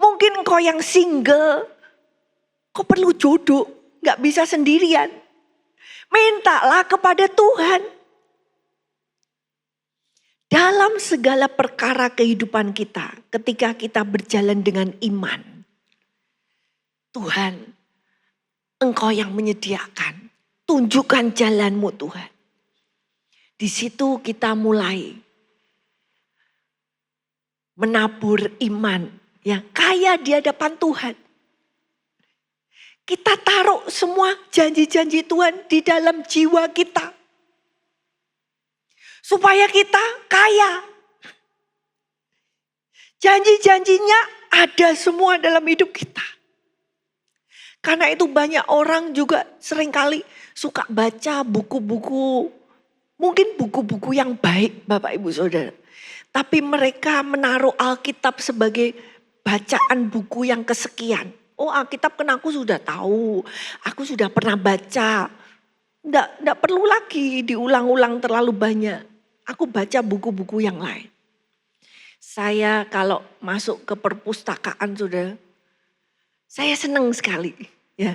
Mungkin engkau yang single, kau perlu jodoh, gak bisa sendirian. Mintalah kepada Tuhan. Dalam segala perkara kehidupan kita, ketika kita berjalan dengan iman, Tuhan, Engkau yang menyediakan. Tunjukkan jalanmu Tuhan. Di situ kita mulai menabur iman yang kaya di hadapan Tuhan. Kita taruh semua janji-janji Tuhan di dalam jiwa kita. Supaya kita kaya. Janji-janjinya ada semua dalam hidup kita. Karena itu banyak orang juga seringkali suka baca buku-buku. Mungkin buku-buku yang baik Bapak Ibu Saudara. Tapi mereka menaruh Alkitab sebagai bacaan buku yang kesekian. Oh, Alkitab kan aku sudah tahu, aku sudah pernah baca. Nggak perlu lagi diulang-ulang terlalu banyak. Aku baca buku-buku yang lain. Saya kalau masuk ke perpustakaan sudah, saya senang sekali. Ya,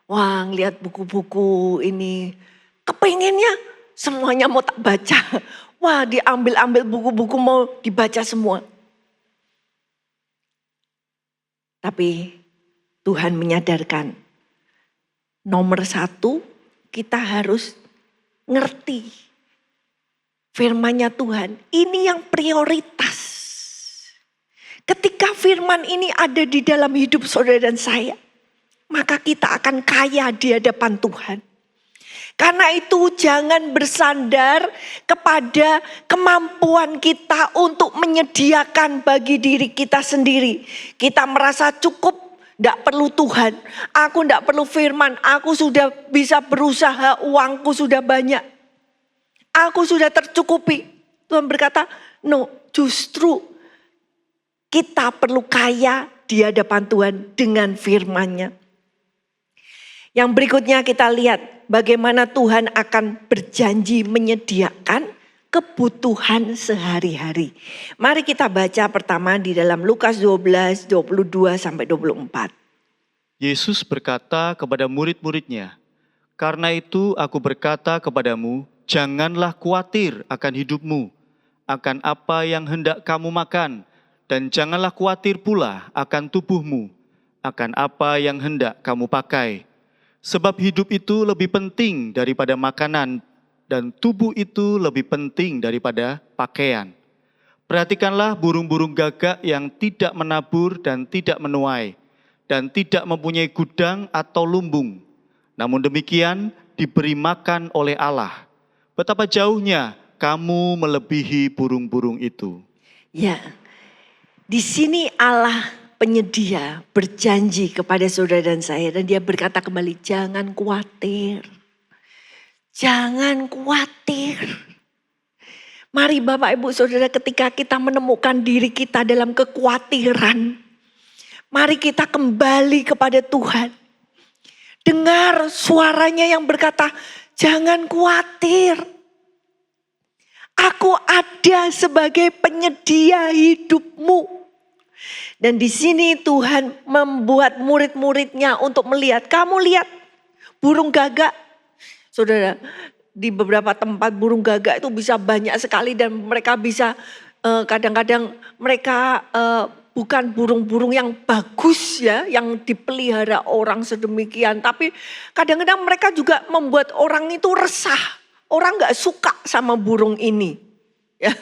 wah lihat buku-buku ini, kepengennya semuanya mau tak baca. Wah diambil-ambil buku-buku mau dibaca semua. Tapi Tuhan menyadarkan, nomor satu kita harus ngerti firman-Nya Tuhan. Ini yang prioritas. Ketika firman ini ada di dalam hidup saudara dan saya, maka kita akan kaya di hadapan Tuhan. Karena itu jangan bersandar kepada kemampuan kita untuk menyediakan bagi diri kita sendiri. Kita merasa cukup. Tidak perlu Tuhan, aku tidak perlu firman, aku sudah bisa berusaha, uangku sudah banyak. Aku sudah tercukupi. Tuhan berkata, no, justru kita perlu kaya di hadapan Tuhan dengan firman-Nya. Yang berikutnya kita lihat bagaimana Tuhan akan berjanji menyediakan kebutuhan sehari-hari. Mari kita baca pertama di dalam Lukas 12, 22 sampai 24. Yesus berkata kepada murid-muridnya, "Karena itu aku berkata kepadamu, janganlah khawatir akan hidupmu, akan apa yang hendak kamu makan, dan janganlah khawatir pula akan tubuhmu, akan apa yang hendak kamu pakai. Sebab hidup itu lebih penting daripada makanan, dan tubuh itu lebih penting daripada pakaian. Perhatikanlah burung-burung gagak yang tidak menabur dan tidak menuai, dan tidak mempunyai gudang atau lumbung. Namun demikian diberi makan oleh Allah. Betapa jauhnya kamu melebihi burung-burung itu. Ya, di sini Allah penyedia berjanji kepada saudara dan saya. Dan dia berkata kembali, jangan khawatir. Jangan khawatir. Mari Bapak Ibu Saudara, ketika kita menemukan diri kita dalam kekhawatiran, mari kita kembali kepada Tuhan. Dengar suaranya yang berkata, jangan khawatir. Aku ada sebagai penyedia hidupmu. Dan di sini Tuhan membuat murid-muridnya untuk melihat. Kamu lihat burung gagak. Saudara, di beberapa tempat burung gagak itu bisa banyak sekali dan mereka bisa kadang-kadang mereka bukan burung-burung yang bagus ya, yang dipelihara orang sedemikian. Tapi kadang-kadang mereka juga membuat orang itu resah. Orang gak suka sama burung ini. Ya.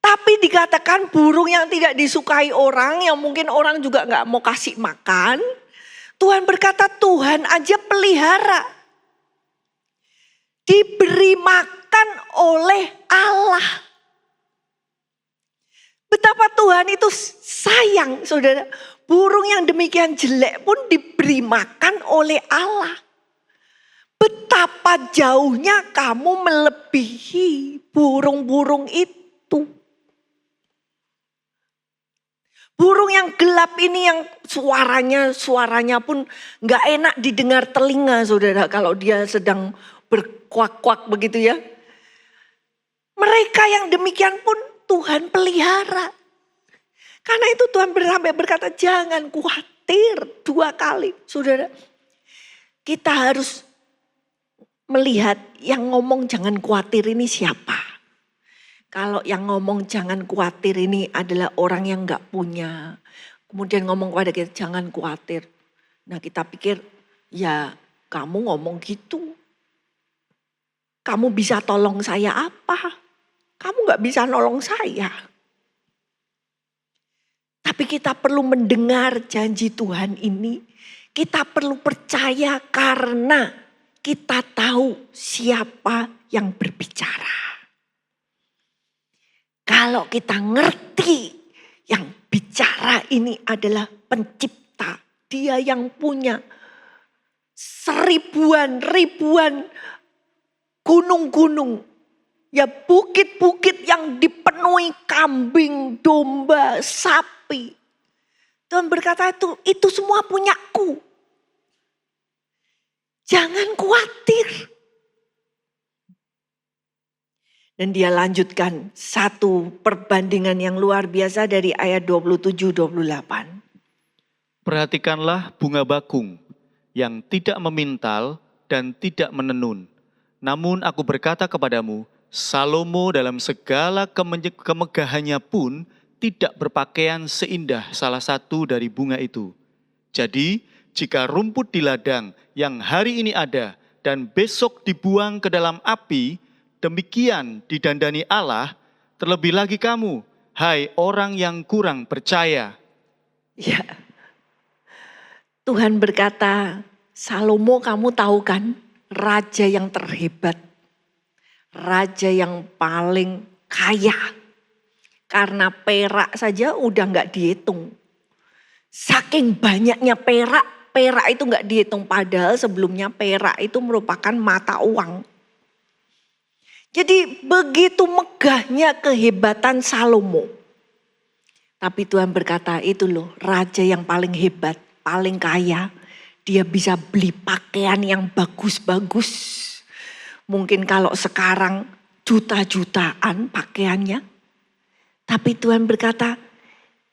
Tapi dikatakan burung yang tidak disukai orang, yang mungkin orang juga gak mau kasih makan. Tuhan berkata Tuhan aja pelihara. Diberi makan oleh Allah. Betapa Tuhan itu sayang saudara. Burung yang demikian jelek pun diberi makan oleh Allah. Betapa jauhnya kamu melebihi burung-burung itu. Burung yang gelap ini yang suaranya pun gak enak didengar telinga saudara. Kalau dia sedang berkuak-kuak begitu ya. Mereka yang demikian pun Tuhan pelihara. Karena itu Tuhan sampai berkata jangan khawatir 2 kali. Saudara, kita harus melihat yang ngomong jangan khawatir ini siapa. Kalau yang ngomong jangan khawatir ini adalah orang yang gak punya. Kemudian ngomong kepada kita jangan khawatir. Nah kita pikir ya kamu ngomong gitu. Kamu bisa tolong saya apa? Kamu gak bisa nolong saya. Tapi kita perlu mendengar janji Tuhan ini. Kita perlu percaya karena kita tahu siapa yang berbicara. Kalau kita ngerti yang bicara ini adalah pencipta. Dia yang punya ribuan gunung-gunung, ya bukit-bukit yang dipenuhi kambing, domba, sapi. Tuhan berkata itu semua punyaku. Jangan khawatir. Dan dia lanjutkan satu perbandingan yang luar biasa dari ayat 27-28. Perhatikanlah bunga bakung yang tidak memintal dan tidak menenun. Namun aku berkata kepadamu, Salomo dalam segala kemegahannya pun tidak berpakaian seindah salah satu dari bunga itu. Jadi, jika rumput di ladang yang hari ini ada dan besok dibuang ke dalam api, demikian didandani Allah, terlebih lagi kamu, hai orang yang kurang percaya. Ya, Tuhan berkata, Salomo kamu tahu kan? Raja yang terhebat, raja yang paling kaya. Karena perak saja udah gak dihitung. Saking banyaknya perak itu gak dihitung. Padahal sebelumnya perak itu merupakan mata uang. Jadi begitu megahnya kehebatan Salomo. Tapi Tuhan berkata itu loh raja yang paling hebat, paling kaya. Dia bisa beli pakaian yang bagus-bagus. Mungkin kalau sekarang juta-jutaan pakaiannya. Tapi Tuhan berkata,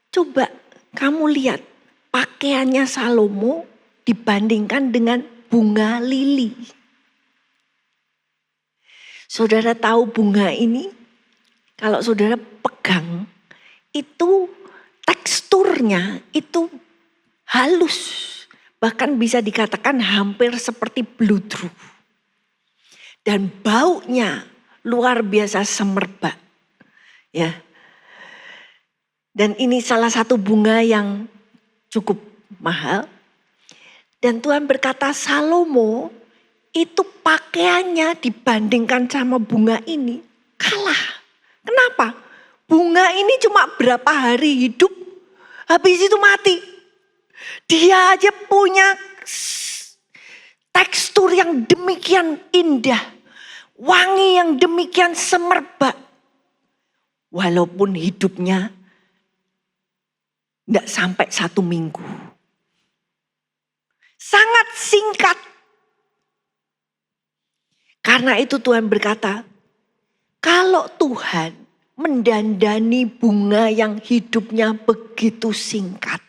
coba kamu lihat pakaiannya Salomo dibandingkan dengan bunga lili. Saudara tahu bunga ini? Kalau saudara pegang, itu teksturnya itu halus. Bahkan bisa dikatakan hampir seperti bludru. Dan baunya luar biasa semerbak. Ya. Dan ini salah satu bunga yang cukup mahal. Dan Tuhan berkata, Salomo itu pakaiannya dibandingkan sama bunga ini kalah. Kenapa? Bunga ini cuma berapa hari hidup, habis itu mati. Dia aja punya tekstur yang demikian indah, wangi yang demikian semerbak. Walaupun hidupnya tidak sampai 1 minggu. Sangat singkat. Karena itu Tuhan berkata, kalau Tuhan mendandani bunga yang hidupnya begitu singkat.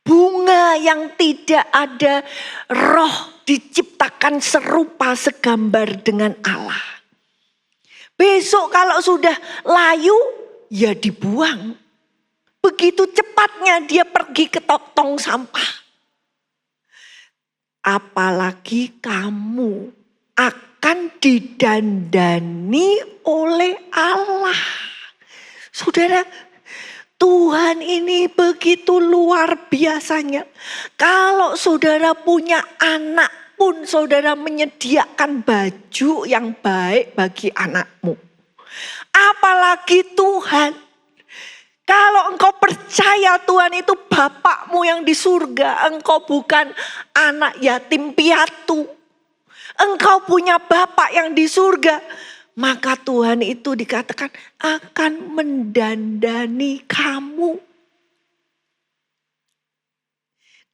Bunga yang tidak ada roh diciptakan serupa segambar dengan Allah. Besok kalau sudah layu, ya dibuang. Begitu cepatnya dia pergi ke tong sampah. Apalagi kamu akan didandani oleh Allah. Saudara, Tuhan ini begitu luar biasanya. Kalau saudara punya anak pun saudara menyediakan baju yang baik bagi anakmu. Apalagi Tuhan. Kalau engkau percaya Tuhan itu Bapakmu yang di surga, engkau bukan anak yatim piatu. Engkau punya Bapa yang di surga, maka Tuhan itu dikatakan akan mendandani kamu.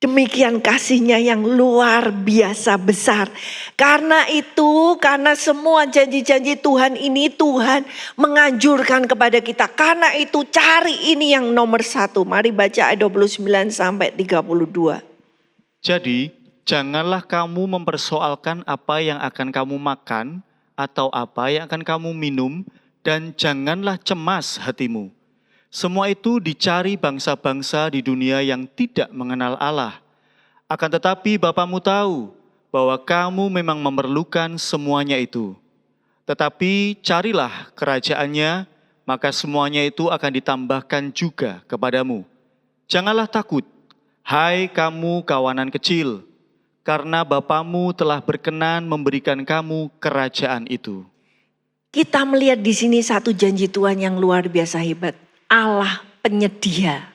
Demikian kasihnya yang luar biasa besar. Karena itu, karena semua janji-janji Tuhan ini Tuhan menganjurkan kepada kita. Karena itu cari ini yang nomor 1. Mari baca ayat 29 sampai 32. Jadi, janganlah kamu mempersoalkan apa yang akan kamu makan atau apa yang akan kamu minum, dan janganlah cemas hatimu. Semua itu dicari bangsa-bangsa di dunia yang tidak mengenal Allah. Akan tetapi Bapamu tahu bahwa kamu memang memerlukan semuanya itu. Tetapi carilah kerajaannya, maka semuanya itu akan ditambahkan juga kepadamu. Janganlah takut, hai kamu kawanan kecil, karena Bapamu telah berkenan memberikan kamu kerajaan itu. Kita melihat di sini satu janji Tuhan yang luar biasa hebat. Allah penyedia,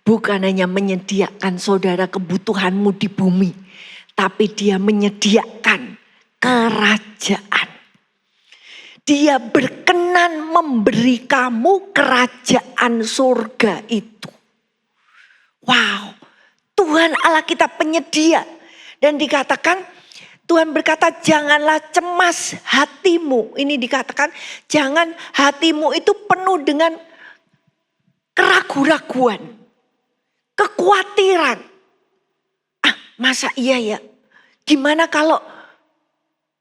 bukan hanya menyediakan saudara kebutuhanmu di bumi, tapi Dia menyediakan kerajaan. Dia berkenan memberi kamu kerajaan surga itu. Wow, Tuhan Allah kita penyedia. Dan dikatakan, Tuhan berkata janganlah cemas hatimu. Ini dikatakan jangan hatimu itu penuh dengan keraguan-raguan, kekhawatiran. Masa iya ya? Gimana kalau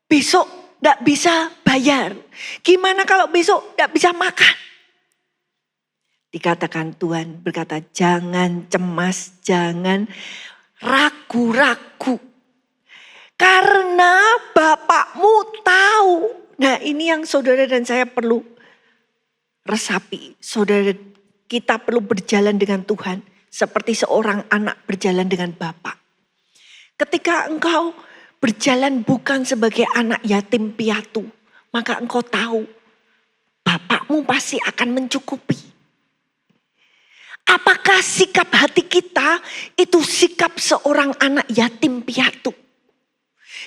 besok gak bisa bayar? Gimana kalau besok gak bisa makan? Dikatakan Tuhan berkata jangan cemas, jangan ragu-ragu. Karena Bapakmu tahu. Nah ini yang saudara dan saya perlu resapi. Saudara, kita perlu berjalan dengan Tuhan seperti seorang anak berjalan dengan Bapa. Ketika engkau berjalan bukan sebagai anak yatim piatu, maka engkau tahu Bapakmu pasti akan mencukupi. Apakah sikap hati kita itu sikap seorang anak yatim piatu?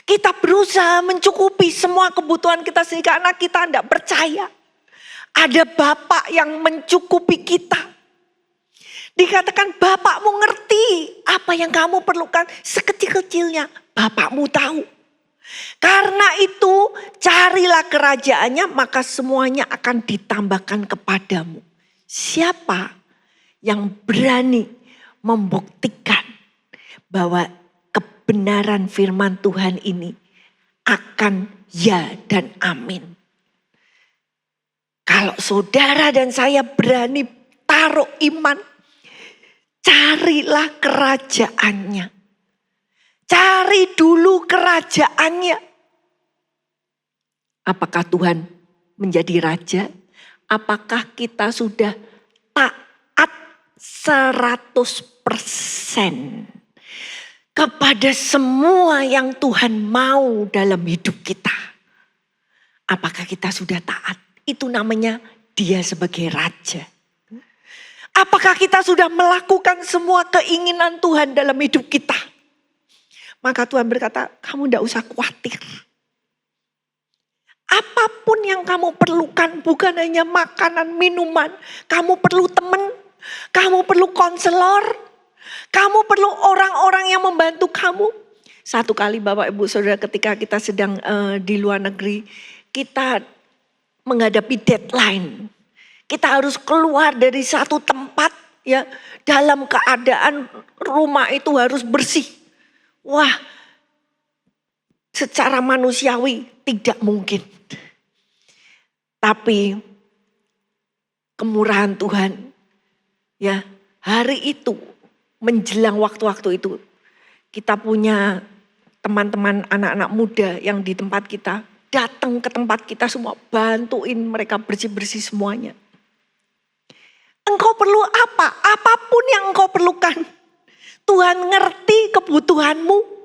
Kita berusaha mencukupi semua kebutuhan kita sehingga anak kita tidak percaya. Ada Bapak yang mencukupi kita. Dikatakan Bapakmu ngerti apa yang kamu perlukan sekecil-kecilnya. Bapakmu tahu. Karena itu carilah kerajaannya maka semuanya akan ditambahkan kepadamu. Siapa yang berani membuktikan bahwa kebenaran firman Tuhan ini akan ya dan amin. Kalau saudara dan saya berani taruh iman, carilah kerajaannya. Cari dulu kerajaannya. Apakah Tuhan menjadi raja? Apakah kita sudah taat 100% kepada semua yang Tuhan mau dalam hidup kita? Apakah kita sudah taat? Itu namanya dia sebagai raja. Apakah kita sudah melakukan semua keinginan Tuhan dalam hidup kita? Maka Tuhan berkata, kamu tidak usah khawatir. Apapun yang kamu perlukan, bukan hanya makanan, minuman. Kamu perlu teman, kamu perlu konselor, kamu perlu orang-orang yang membantu kamu. Satu kali Bapak Ibu Saudara, ketika kita sedang di luar negeri, kita menghadapi deadline. Kita harus keluar dari satu tempat ya, dalam keadaan rumah itu harus bersih. Wah, secara manusiawi tidak mungkin. Tapi kemurahan Tuhan ya, hari itu menjelang waktu-waktu itu kita punya teman-teman anak-anak muda yang di tempat kita datang ke tempat kita semua, bantuin mereka bersih-bersih semuanya. Engkau perlu apa? Apapun yang engkau perlukan, Tuhan ngerti kebutuhanmu.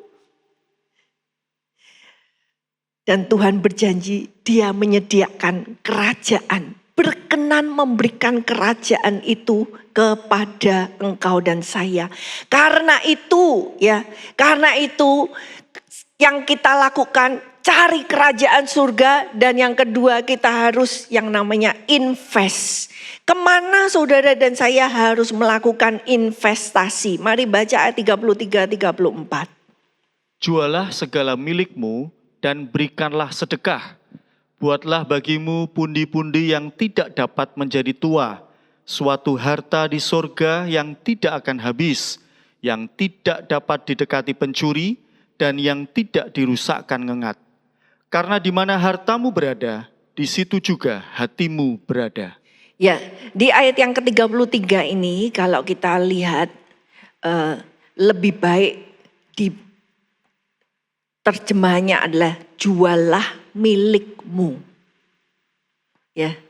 Dan Tuhan berjanji dia menyediakan kerajaan, berkenan memberikan kerajaan itu kepada engkau dan saya. Karena itu yang kita lakukan, cari kerajaan surga, dan yang kedua kita harus yang namanya invest. Kemana saudara dan saya harus melakukan investasi? Mari baca ayat 33-34. Jualah segala milikmu dan berikanlah sedekah. Buatlah bagimu pundi-pundi yang tidak dapat menjadi tua, suatu harta di sorga yang tidak akan habis, yang tidak dapat didekati pencuri, dan yang tidak dirusakkan ngengat. Karena di mana hartamu berada, di situ juga hatimu berada. Ya, di ayat yang ke-33 ini kalau kita lihat lebih baik di terjemahannya adalah jualah milikmu. Ya.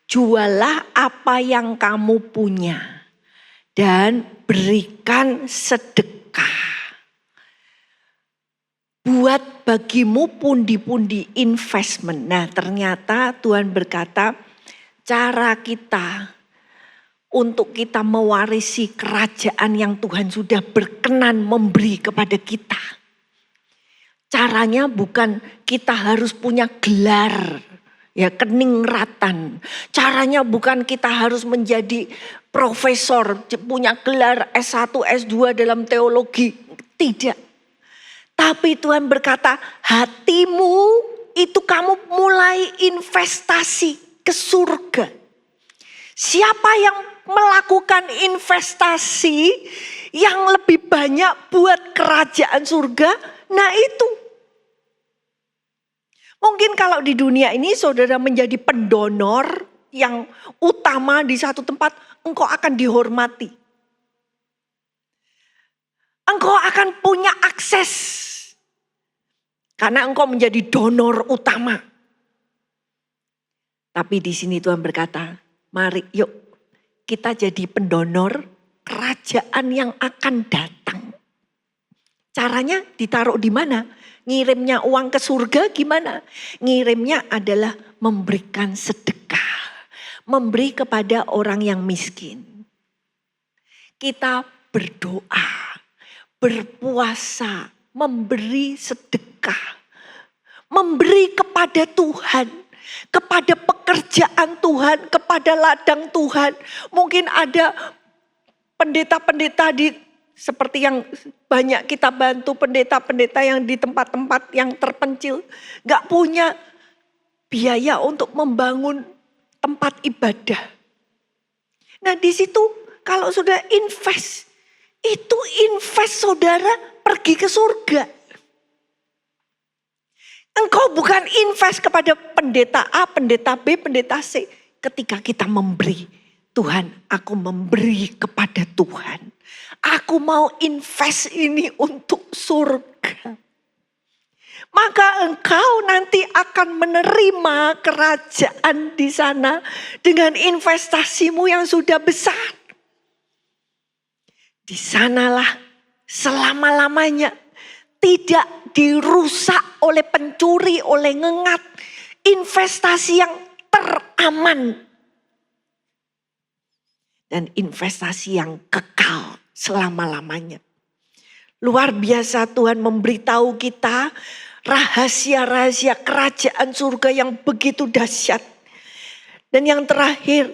Jualah apa yang kamu punya dan berikan sedekah. Buat bagimu pundi-pundi investment. Nah, ternyata Tuhan berkata, cara kita untuk kita mewarisi kerajaan yang Tuhan sudah berkenan memberi kepada kita. Caranya bukan kita harus punya gelar, ya keningratan. Caranya bukan kita harus menjadi profesor, punya gelar S1, S2 dalam teologi. Tidak. Tapi Tuhan berkata, hatimu itu kamu mulai investasi ke surga. Siapa yang melakukan investasi yang lebih banyak buat kerajaan surga? Nah itu. Mungkin kalau di dunia ini saudara menjadi pendonor yang utama di satu tempat, engkau akan dihormati. Engkau akan punya akses. Karena engkau menjadi donor utama. Tapi di sini Tuhan berkata, mari yuk kita jadi pendonor kerajaan yang akan datang. Caranya ditaruh di mana? Ngirimnya uang ke surga gimana? Ngirimnya adalah memberikan sedekah. Memberi kepada orang yang miskin. Kita berdoa, berpuasa, memberi sedekah. Memberi kepada Tuhan. Kepada pekerjaan Tuhan, kepada ladang Tuhan. Mungkin ada pendeta-pendeta seperti yang banyak kita bantu, pendeta-pendeta yang di tempat-tempat yang terpencil. Gak punya biaya untuk membangun tempat ibadah. Nah di situ kalau sudah invest, itu invest saudara pergi ke surga. Engkau bukan invest kepada pendeta A, pendeta B, pendeta C. ketika kita memberi. Tuhan, aku memberi kepada Tuhan. Aku mau invest ini untuk surga. Maka engkau nanti akan menerima kerajaan di sana dengan investasimu yang sudah besar. Di sanalah selama-lamanya tidak dirusak oleh pencuri, oleh ngengat. Investasi yang teraman. Dan investasi yang kekal selama-lamanya. Luar biasa Tuhan memberitahu kita rahasia-rahasia kerajaan surga yang begitu dahsyat. Dan yang terakhir,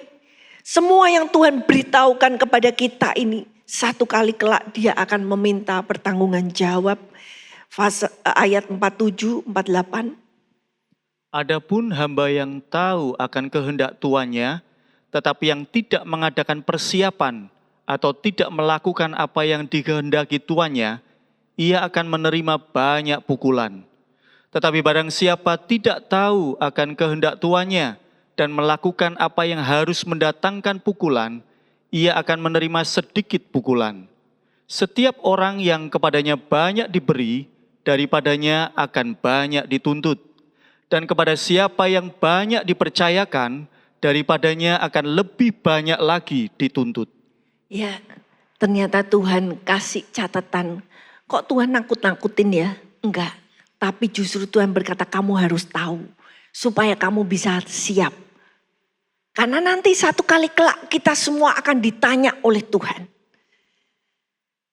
semua yang Tuhan beritahukan kepada kita ini, satu kali kelak dia akan meminta pertanggungan jawab. Ayat 47, 48. Adapun hamba yang tahu akan kehendak tuannya, tetapi yang tidak mengadakan persiapan atau tidak melakukan apa yang dikehendaki tuannya, ia akan menerima banyak pukulan. Tetapi barang siapa tidak tahu akan kehendak tuannya dan melakukan apa yang harus mendatangkan pukulan, ia akan menerima sedikit pukulan. Setiap orang yang kepadanya banyak diberi, daripadanya akan banyak dituntut. Dan kepada siapa yang banyak dipercayakan, daripadanya akan lebih banyak lagi dituntut. Ya, ternyata Tuhan kasih catatan. Kok Tuhan nakut-nakutin ya? Enggak. Tapi justru Tuhan berkata kamu harus tahu. Supaya kamu bisa siap. Karena nanti satu kali kelak kita semua akan ditanya oleh Tuhan.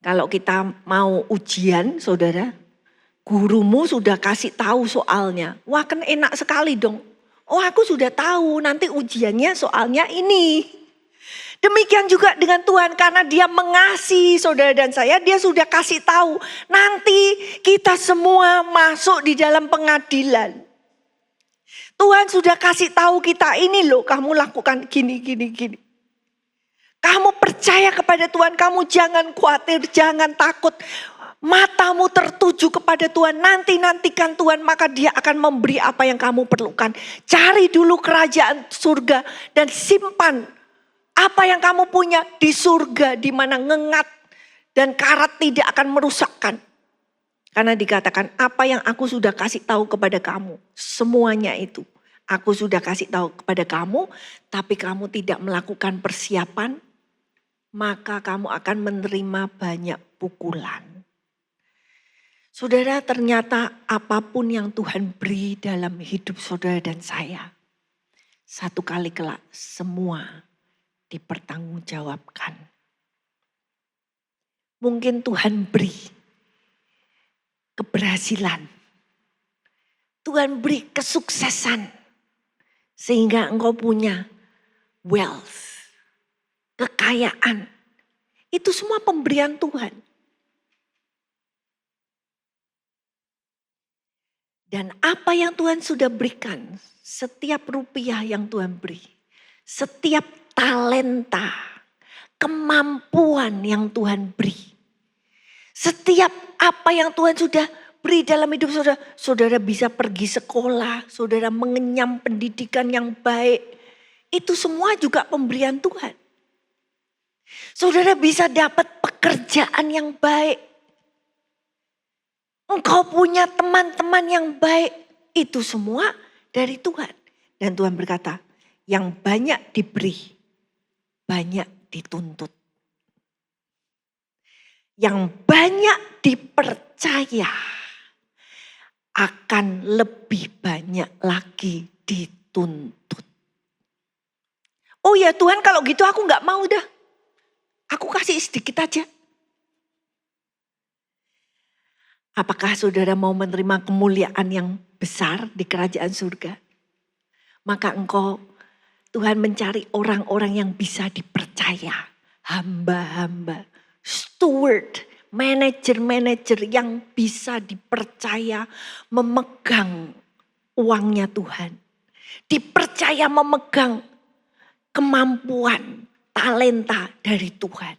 Kalau kita mau ujian, saudara, gurumu sudah kasih tahu soalnya. Wah, kan enak sekali dong. Oh, aku sudah tahu nanti ujiannya soalnya ini. Demikian juga dengan Tuhan, karena dia mengasihi saudara dan saya, dia sudah kasih tahu. Nanti kita semua masuk di dalam pengadilan. Tuhan sudah kasih tahu kita ini loh, kamu lakukan gini. Kamu percaya kepada Tuhan, kamu jangan khawatir, jangan takut. Matamu tertuju kepada Tuhan, nantikan Tuhan, maka dia akan memberi apa yang kamu perlukan. Cari dulu kerajaan surga dan simpan apa yang kamu punya di surga, di mana ngengat dan karat tidak akan merusakkan. Karena dikatakan apa yang aku sudah kasih tahu kepada kamu, semuanya itu aku sudah kasih tahu kepada kamu, tapi kamu tidak melakukan persiapan, maka kamu akan menerima banyak pukulan. Saudara, ternyata apapun yang Tuhan beri dalam hidup saudara dan saya, satu kali kelak semua dipertanggungjawabkan. Mungkin Tuhan beri keberhasilan, Tuhan beri kesuksesan, sehingga engkau punya wealth, kekayaan. Itu semua pemberian Tuhan. Dan apa yang Tuhan sudah berikan, setiap rupiah yang Tuhan beri, setiap talenta, kemampuan yang Tuhan beri, setiap apa yang Tuhan sudah beri dalam hidup saudara, saudara bisa pergi sekolah, saudara mengenyam pendidikan yang baik, itu semua juga pemberian Tuhan. Saudara bisa dapat pekerjaan yang baik, engkau punya teman-teman yang baik, itu semua dari Tuhan. Dan Tuhan berkata, yang banyak diberi, banyak dituntut. Yang banyak dipercaya, akan lebih banyak lagi dituntut. Oh ya Tuhan, kalau gitu aku gak mau dah. Aku kasih sedikit aja. Apakah saudara mau menerima kemuliaan yang besar di kerajaan surga? Maka engkau, Tuhan mencari orang-orang yang bisa dipercaya. Hamba-hamba, steward, manajer-manajer yang bisa dipercaya memegang uangnya Tuhan. Dipercaya memegang kemampuan, talenta dari Tuhan.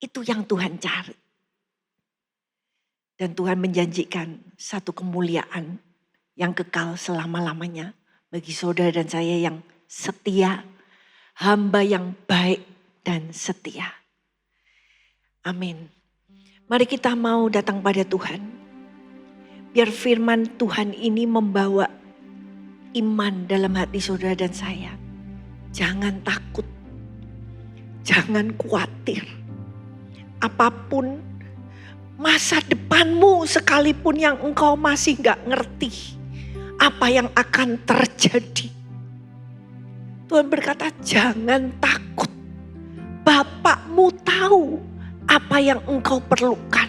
Itu yang Tuhan cari. Dan Tuhan menjanjikan satu kemuliaan yang kekal selama-lamanya bagi saudara dan saya yang setia, hamba yang baik dan setia. Amin. Mari kita mau datang pada Tuhan. Biar firman Tuhan ini membawa iman dalam hati saudara dan saya. Jangan takut, jangan khawatir. Apapun masa depanmu sekalipun yang engkau masih gak ngerti apa yang akan terjadi. Tuhan berkata jangan takut. Bapakmu tahu apa yang engkau perlukan.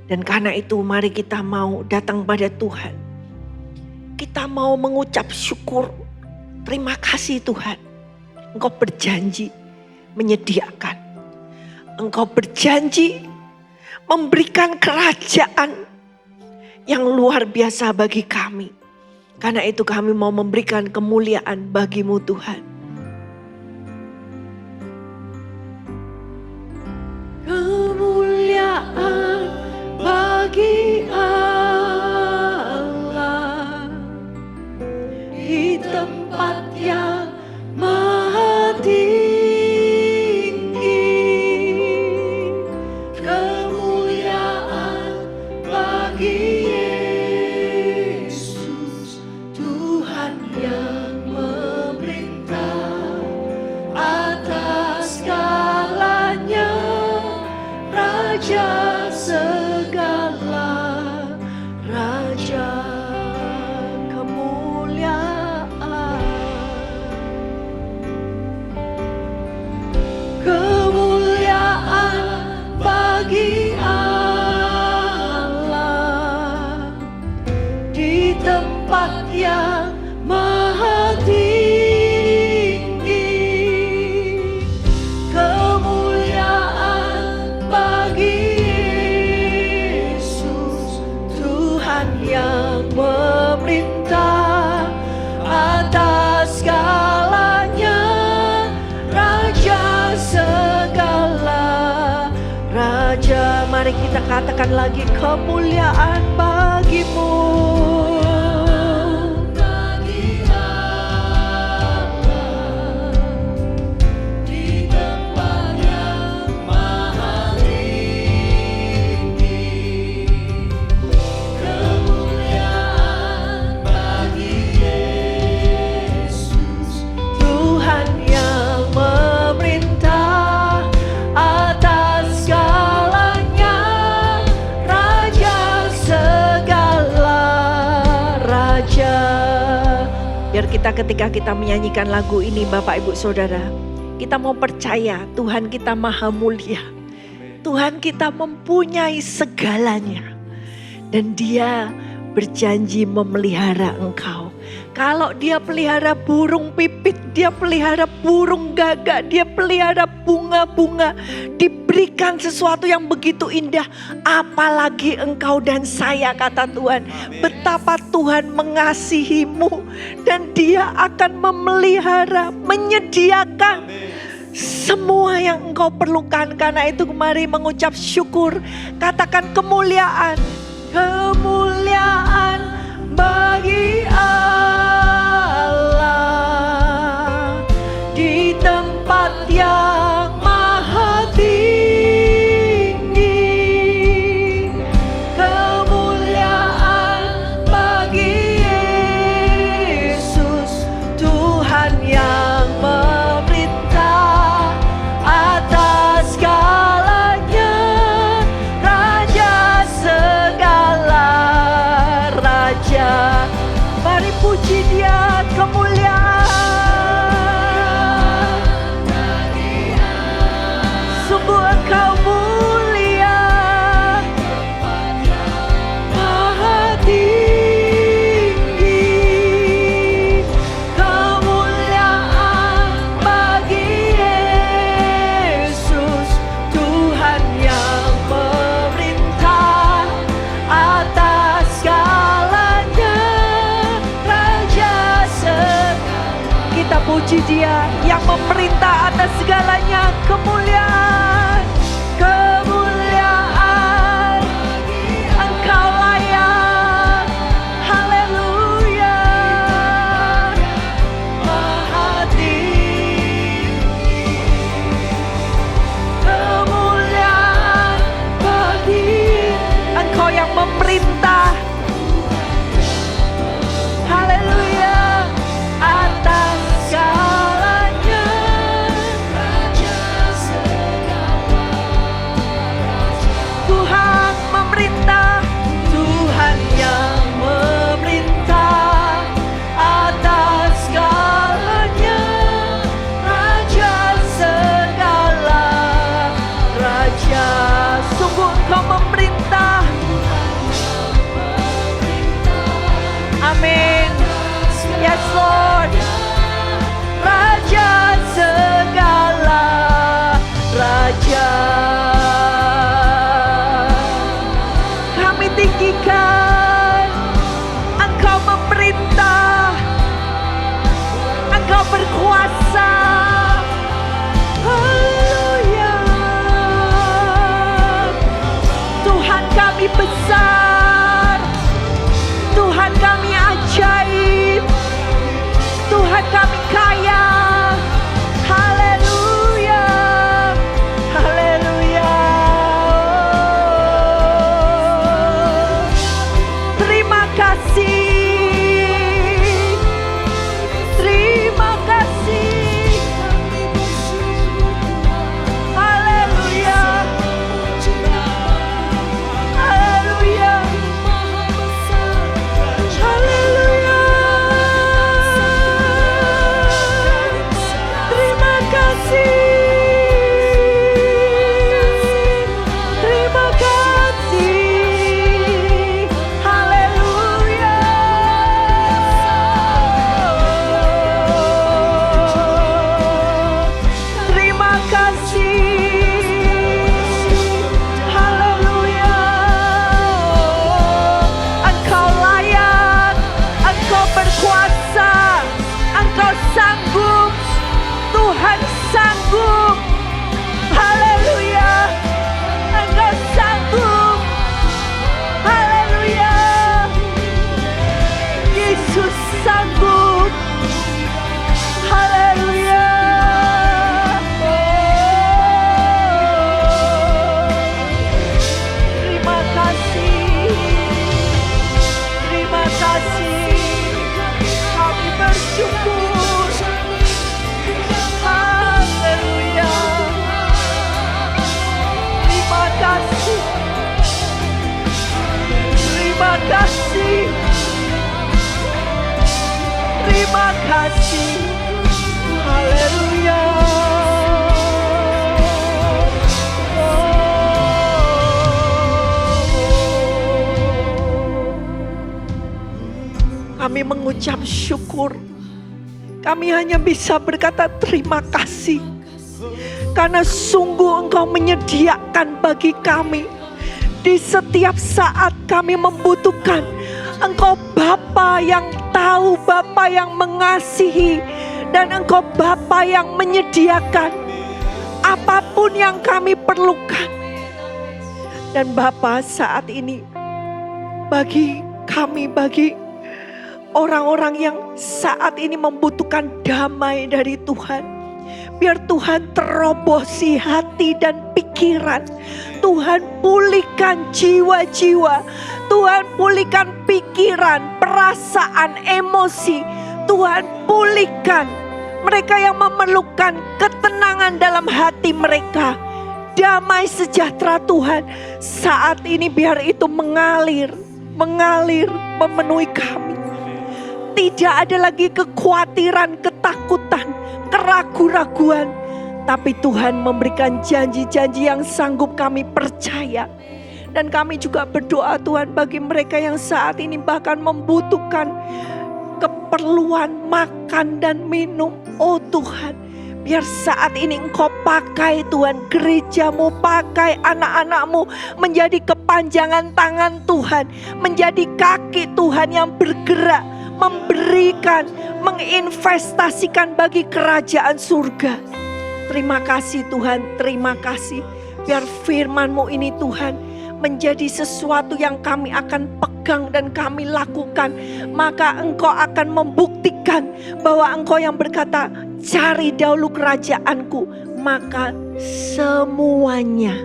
Dan karena itu mari kita mau datang pada Tuhan. Kita mau mengucap syukur. Terima kasih Tuhan. Engkau berjanji menyediakan. Engkau berjanji memberikan kerajaan yang luar biasa bagi kami. Karena itu kami mau memberikan kemuliaan bagimu Tuhan. Kemuliaan bagi Allah di tempat yang maha tinggi. Kemuliaan bagi Yesus, Tuhan yang memerintah atas segalanya, Raja segala raja. Kemuliaan bagi Allah di tempat yang maha tinggi. Kemuliaan bagi Yesus, Tuhan yang memerintah atas segalanya, Raja segala raja. Mari kita katakan lagi kemuliaan bagimu. Bagi Allah di tempat yang maha tinggi. Kemuliaan bagi Yesus, Tuhan yang memerintah atas segalanya, Raja segala raja. Biar kita ketika kita menyanyikan lagu ini Bapak Ibu Saudara, kita mau percaya Tuhan kita maha mulia. Tuhan kita mempunyai segalanya. Dan Dia berjanji memelihara engkau. Kalau Dia pelihara burung pipit, Dia pelihara burung gagak, Dia pelihara bunga-bunga, diberikan sesuatu yang begitu indah, apalagi engkau dan saya, kata Tuhan. Betapa Tuhan mengasihimu dan Dia akan memelihara, menyediakan semua yang engkau perlukan. Karena itu mari mengucap syukur, katakan kemuliaan. Kemuliaan bagi Allah di tempat yang maha tinggi. Kemuliaan bagi Yesus, Tuhan yang memerintah atas segalanya, Raja segala raja. Mari puji Dia, kemuliaan. Sungguh Engkau mulia, maha tinggi. Kemuliaan bagi Yesus, Tuhan yang memerintah atas segalanya, Raja segala. Kita puji Dia yang memerintah atas segalanya. Kemuliaan, kemuliaan, Engkau layak. Haleluya. raja. Kami tinggikan, Engkau memerintah, Engkau berkuasa. Haleluya. Tuhan kami besar, Tuhan kami ajaib, Tuhan kami kaya. Haleluya, haleluya. Terima kasih, terima kasih. Haleluya, haleluya, haleluya. Terima kasih, terima kasih. Haleluya. Terima kasih. Haleluya. Engkau layak, Engkau berkuasa, Engkau sanggup, Tuhan sanggup. Haleluya. Engkau sanggup. Haleluya. Yesus sanggup. Haleluya. Terima kasih. Terima kasih. Kami bersyukur. Haleluya. Terima kasih. Terima kasih. Terima kasih. Haleluya. Kami mengucap syukur. Kami hanya bisa berkata terima kasih. Karena sungguh Engkau menyediakan bagi kami. Di setiap saat kami membutuhkan. Engkau Bapa yang tahu, Bapa yang mengasihi. Dan Engkau Bapa yang menyediakan apapun yang kami perlukan. Dan Bapa saat ini bagi kami, bagi orang-orang yang saat ini membutuhkan damai dari Tuhan. Biar Tuhan terobosi hati dan pikiran. Tuhan pulihkan jiwa-jiwa. Tuhan pulihkan pikiran, perasaan, emosi. Tuhan pulihkan mereka yang memerlukan ketenangan dalam hati mereka. Damai sejahtera Tuhan saat ini biar itu mengalir memenuhi kami. Tidak ada lagi kekhawatiran, ketakutan, keraguan-raguan. Tapi Tuhan memberikan janji-janji yang sanggup kami percaya. Dan kami juga berdoa Tuhan bagi mereka yang saat ini bahkan membutuhkan keperluan makan dan minum. Oh Tuhan, biar saat ini Engkau pakai Tuhan gerejamu, pakai anak-anakmu menjadi kepanjangan tangan Tuhan. Menjadi kaki Tuhan yang bergerak, memberikan, menginvestasikan bagi kerajaan surga. Terima kasih Tuhan, terima kasih. Biar firman-Mu ini Tuhan menjadi sesuatu yang kami akan pegang dan kami lakukan. Maka Engkau akan membuktikan bahwa Engkau yang berkata, cari dahulu kerajaan-Ku. Maka semuanya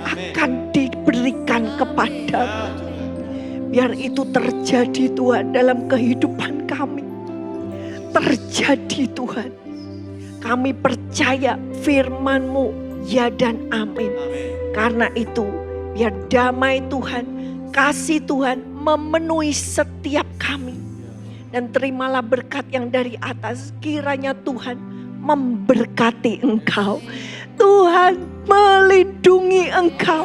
akan diberikan kepadamu. Biar itu terjadi Tuhan dalam kehidupan kami. Terjadi Tuhan. Kami percaya firman-Mu ya dan amin. Karena itu biar damai Tuhan, kasih Tuhan memenuhi setiap kami. Dan terimalah berkat yang dari atas. Kiranya Tuhan memberkati engkau. Tuhan melindungi engkau.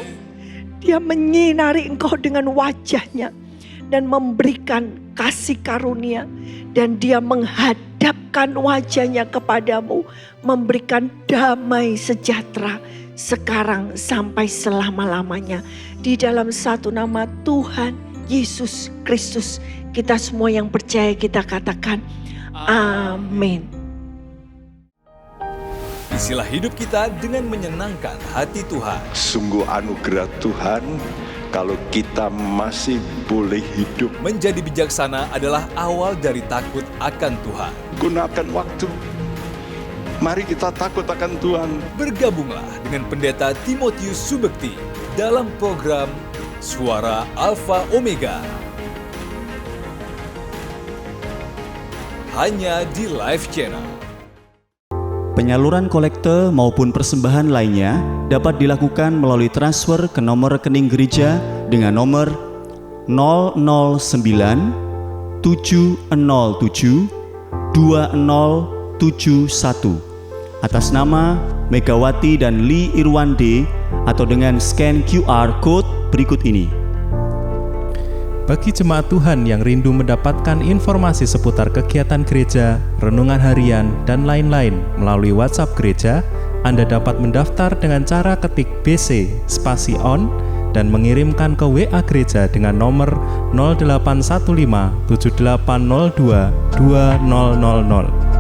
Dia menyinari engkau dengan wajahnya dan memberikan kasih karunia. Dan dia menghadiahkan menghadapkan wajahnya kepadamu, memberikan damai sejahtera sekarang sampai selama-lamanya. Di dalam satu nama Tuhan Yesus Kristus, kita semua yang percaya kita katakan amin. Isilah hidup kita dengan menyenangkan hati Tuhan. Sungguh anugerah Tuhan kalau kita masih boleh hidup. Menjadi bijaksana adalah awal dari takut akan Tuhan. Gunakan waktu. Mari kita takut akan Tuhan. Bergabunglah dengan Pendeta Timotius Subekti dalam program Suara Alfa Omega. Hanya di Live Channel. Penyaluran kolekte maupun persembahan lainnya dapat dilakukan melalui transfer ke nomor rekening gereja dengan nomor 009 707 2071 atas nama Megawati dan Lee Irwande atau dengan scan QR Code berikut ini. Bagi jemaat Tuhan yang rindu mendapatkan informasi seputar kegiatan gereja, renungan harian, dan lain-lain melalui WhatsApp gereja, Anda dapat mendaftar dengan cara ketik BC spasi on dan mengirimkan ke WA gereja dengan nomor 0815 7802 2000.